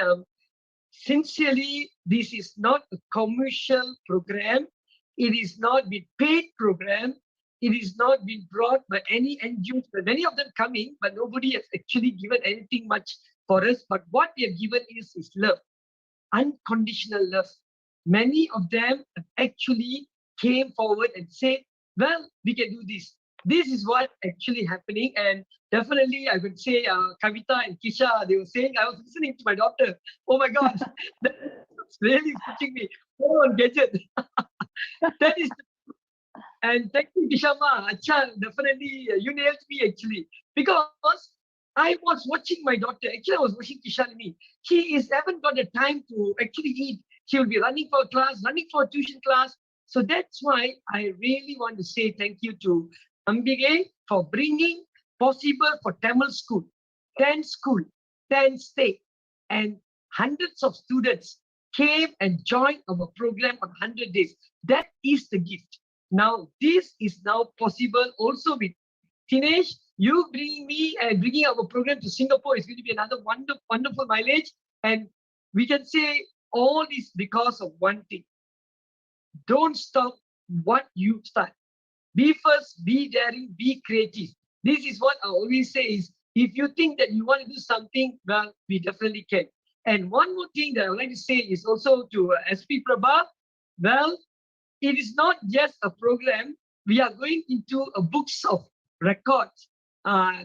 sincerely, this is not a commercial program. It is not been paid program. It is not been brought by any NGOs. Many of them coming, but nobody has actually given anything much for us. But what we have given is love, unconditional love. Many of them actually came forward and said, well, we can do this. This is what actually happening. And definitely I would say Kavita and Kisha, they were saying, I was listening to my daughter. Oh my God, that's really pushing me. Go on, gadget. That is, and thank you, Kishama. Acha, definitely, you nailed me actually. Because I was watching my daughter. Actually, I was watching Kishalini. She haven't got the time to actually eat. She will be running for class, running for tuition class. So that's why I really want to say thank you to Ambige for bringing possible for Tamil school, 10 school, 10 state, and hundreds of students came and joined our program on 100 days. That is the gift. Now, this is now possible also with Tinesh. You bringing me and bringing our program to Singapore is going to be another wonderful mileage. And we can say all this because of one thing. Don't stop what you start. Be first, be daring, be creative. This is what I always say is, if you think that you want to do something, well, we definitely can. And one more thing that I would like to say is also to SP Prabha, well, it is not just a program. We are going into a books of records.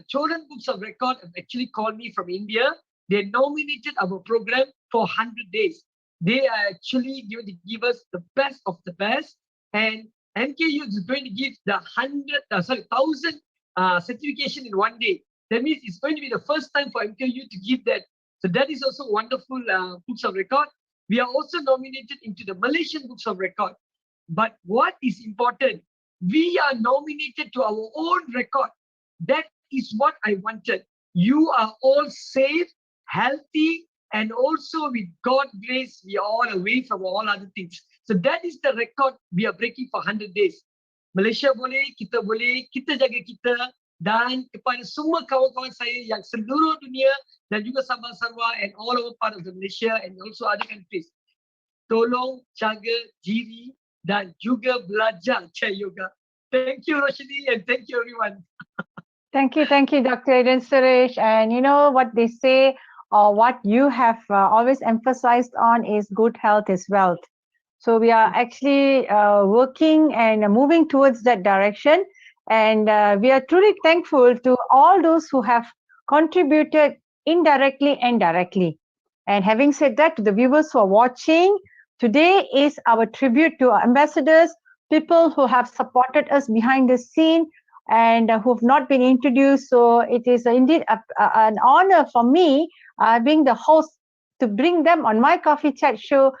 Children books of record have actually called me from India. They nominated our program for 100 days. They are actually going to give us the best of the best. And MKU is going to give the 1,000 certification in one day. That means it's going to be the first time for MKU to give that. So that is also wonderful books of record. We are also nominated into the Malaysian books of record. But what is important, we are nominated to our own record. That is what I wanted. You are all safe, healthy, and also with God's grace, we are all away from all other things. So that is the record we are breaking for 100 days. Malaysia boleh, kita jaga kita, dan kepada semua kawan-kawan saya yang seluruh dunia dan juga Sabah Sarawak and all over part of the Malaysia and also other countries. Tolong jaga diri dan juga belajar chair yoga. Thank you, Roshanee, and thank you, everyone. Thank you, Dr. Adrian Suresh. And you know what they say, or what you have always emphasized on is good health is wealth. So we are actually working and moving towards that direction. And we are truly thankful to all those who have contributed indirectly and directly. And having said that, to the viewers who are watching, today is our tribute to our ambassadors, people who have supported us behind the scene and who have not been introduced. So it is indeed an honor for me being the host to bring them on my coffee chat show,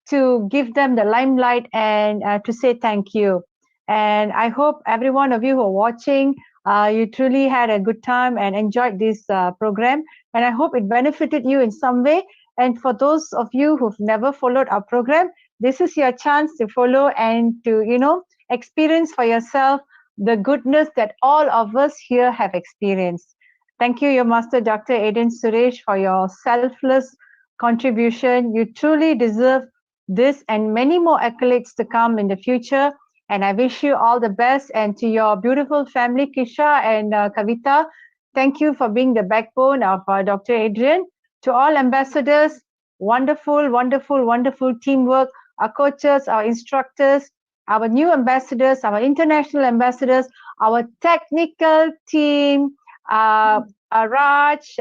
to give them the limelight and to say thank you. And I hope every one of you who are watching, you truly had a good time and enjoyed this program. And I hope it benefited you in some way. And for those of you who've never followed our program, this is your chance to follow and to, you know, experience for yourself the goodness that all of us here have experienced. Thank you, your master, Dr. Adrian Suresh, for your selfless contribution. You truly deserve this and many more accolades to come in the future. And I wish you all the best. And to your beautiful family, Kisha and Kavita, thank you for being the backbone of Dr. Adrian. To all ambassadors, wonderful, wonderful, wonderful teamwork. Our coaches, our instructors, our new ambassadors, our international ambassadors, our technical team, Raj,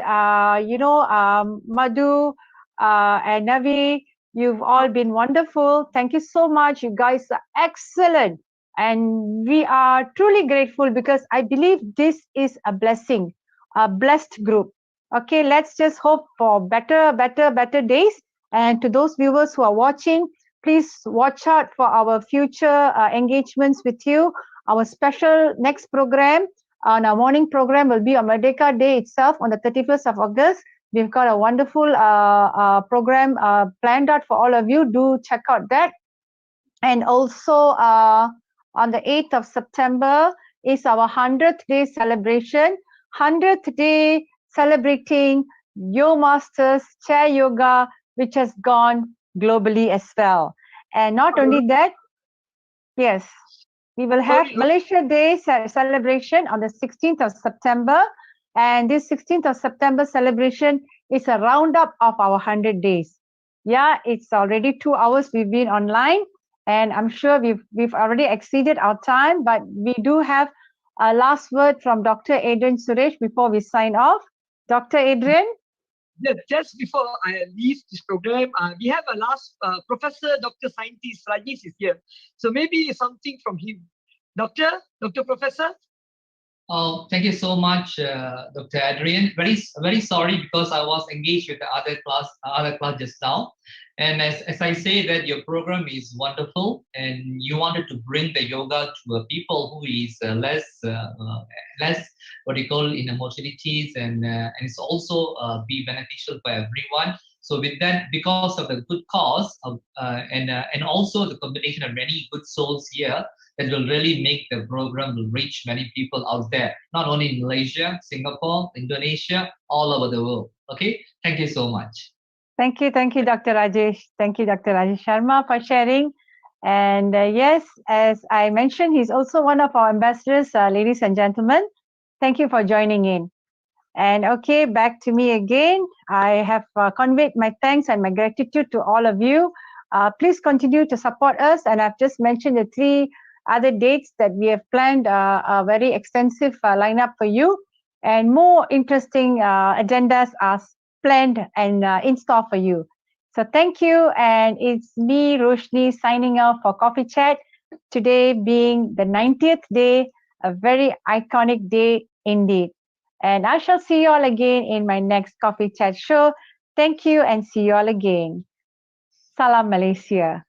Madhu, and Navi. You've all been wonderful. Thank you so much. You guys are excellent. And we are truly grateful because I believe this is a blessing, a blessed group. Okay, let's just hope for better days. And to those viewers who are watching, please watch out for our future engagements with you. Our special next program on our morning program will be on Merdeka Day itself on the 31st of August. We've got a wonderful program planned out for all of you. Do check out that. And also on the 8th of September is our 100th day celebration. 100th day celebrating Yo Masters Chair Yoga, which has gone globally as well. And not only that, yes, we will have Malaysia Day celebration on the 16th of September. And this 16th of September celebration is a roundup of our 100 days. Yeah, it's already 2 hours we've been online, and I'm sure we've already exceeded our time, but we do have a last word from Dr. Adrian Suresh before we sign off. Dr. Adrian? just before I leave this program, we have a last Professor, Dr. Scientist Rajesh is here. So maybe something from him. Dr. Professor? Oh, thank you so much, Dr. Adrian. Very sorry because I was engaged with the other class just now. And as I say that your program is wonderful and you wanted to bring the yoga to people who is less what do you call inhomogeneities and it's also be beneficial for everyone. So with that, because of the good cause and also the combination of many good souls here, that will really make the program will reach many people out there, not only in Malaysia, Singapore, Indonesia, all over the world. Okay, thank you so much. Thank you, Dr. Rajesh. Thank you, Dr. Rajesh Sharma, for sharing. And yes, as I mentioned, he's also one of our ambassadors, ladies and gentlemen. Thank you for joining in. And okay, back to me again. I have conveyed my thanks and my gratitude to all of you. Please continue to support us. And I've just mentioned the 3 other dates that we have planned a very extensive lineup for you. And more interesting agendas are planned and in store for you. So thank you. And it's me, Roshanee, signing off for Coffee Chat. Today being the 90th day, a very iconic day indeed. And I shall see you all again in my next Coffee Chat show. Thank you and see you all again. Salam Malaysia.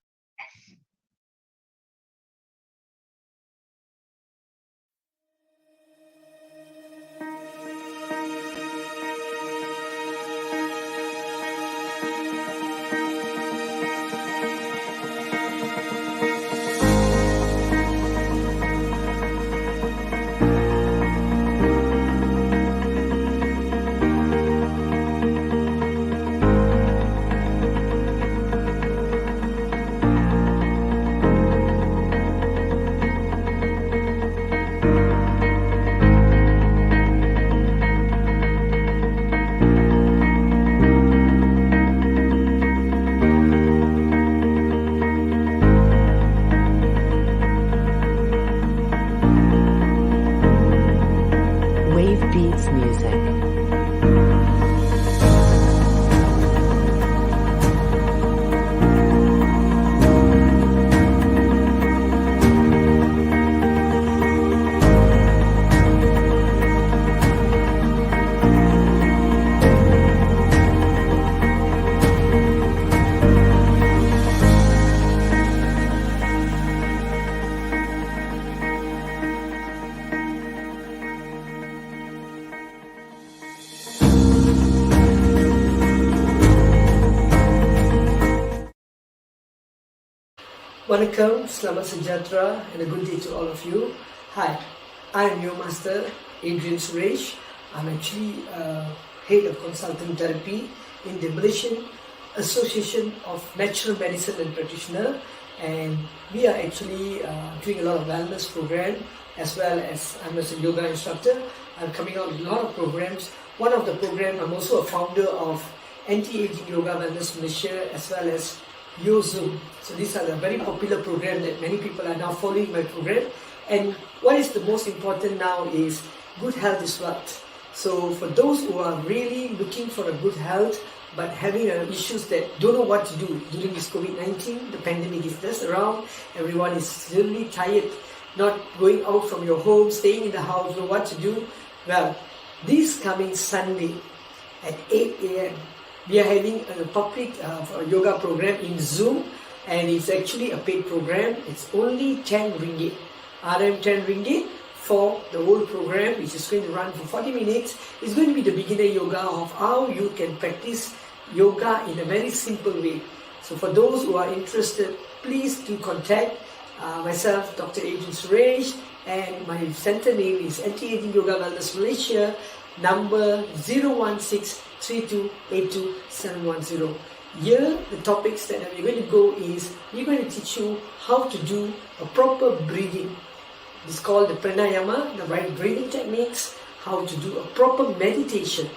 Welcome, Selamat Sejahtera, and a good day to all of you. Hi, I'm your master, Adrian Suresh. I'm actually head of consultant therapy in the Malaysian Association of Natural Medicine and Practitioner, and we are actually doing a lot of wellness program as well as I'm as a yoga instructor. I'm coming out with a lot of programs. One of the program, I'm also a founder of Anti-Aging Yoga Wellness Malaysia as well as Zoom. So these are the very popular program that many people are now following my program. And what is the most important now is good health is wealth. So for those who are really looking for a good health but having issues that don't know what to do during this COVID-19, the pandemic is just around, everyone is really tired, not going out from your home, staying in the house, know what to do. Well, this coming Sunday at 8 a.m. we are having a public yoga program in Zoom, and it's actually a paid program. It's only 10 ringgit, RM 10 ringgit for the whole program, which is going to run for 40 minutes. It's going to be the beginner yoga of how you can practice yoga in a very simple way. So for those who are interested, please do contact myself, Dr. Adrian Suresh, and my center name is Anti-Aging Yoga Wellness Malaysia, number 0163282710. Here, the topics that we're going to go is, we're going to teach you how to do a proper breathing. It's called the pranayama, the right breathing techniques, how to do a proper meditation.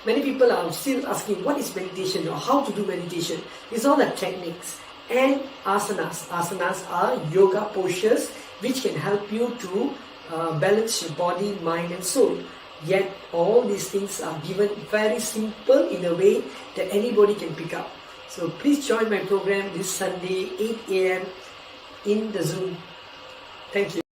Many people are still asking what is meditation or how to do meditation. These are the techniques. And asanas. Asanas are yoga postures which can help you to balance your body, mind and soul. Yet all these things are given very simple in a way that anybody can pick up. So please join my program this Sunday 8 a.m. in the Zoom. Thank you.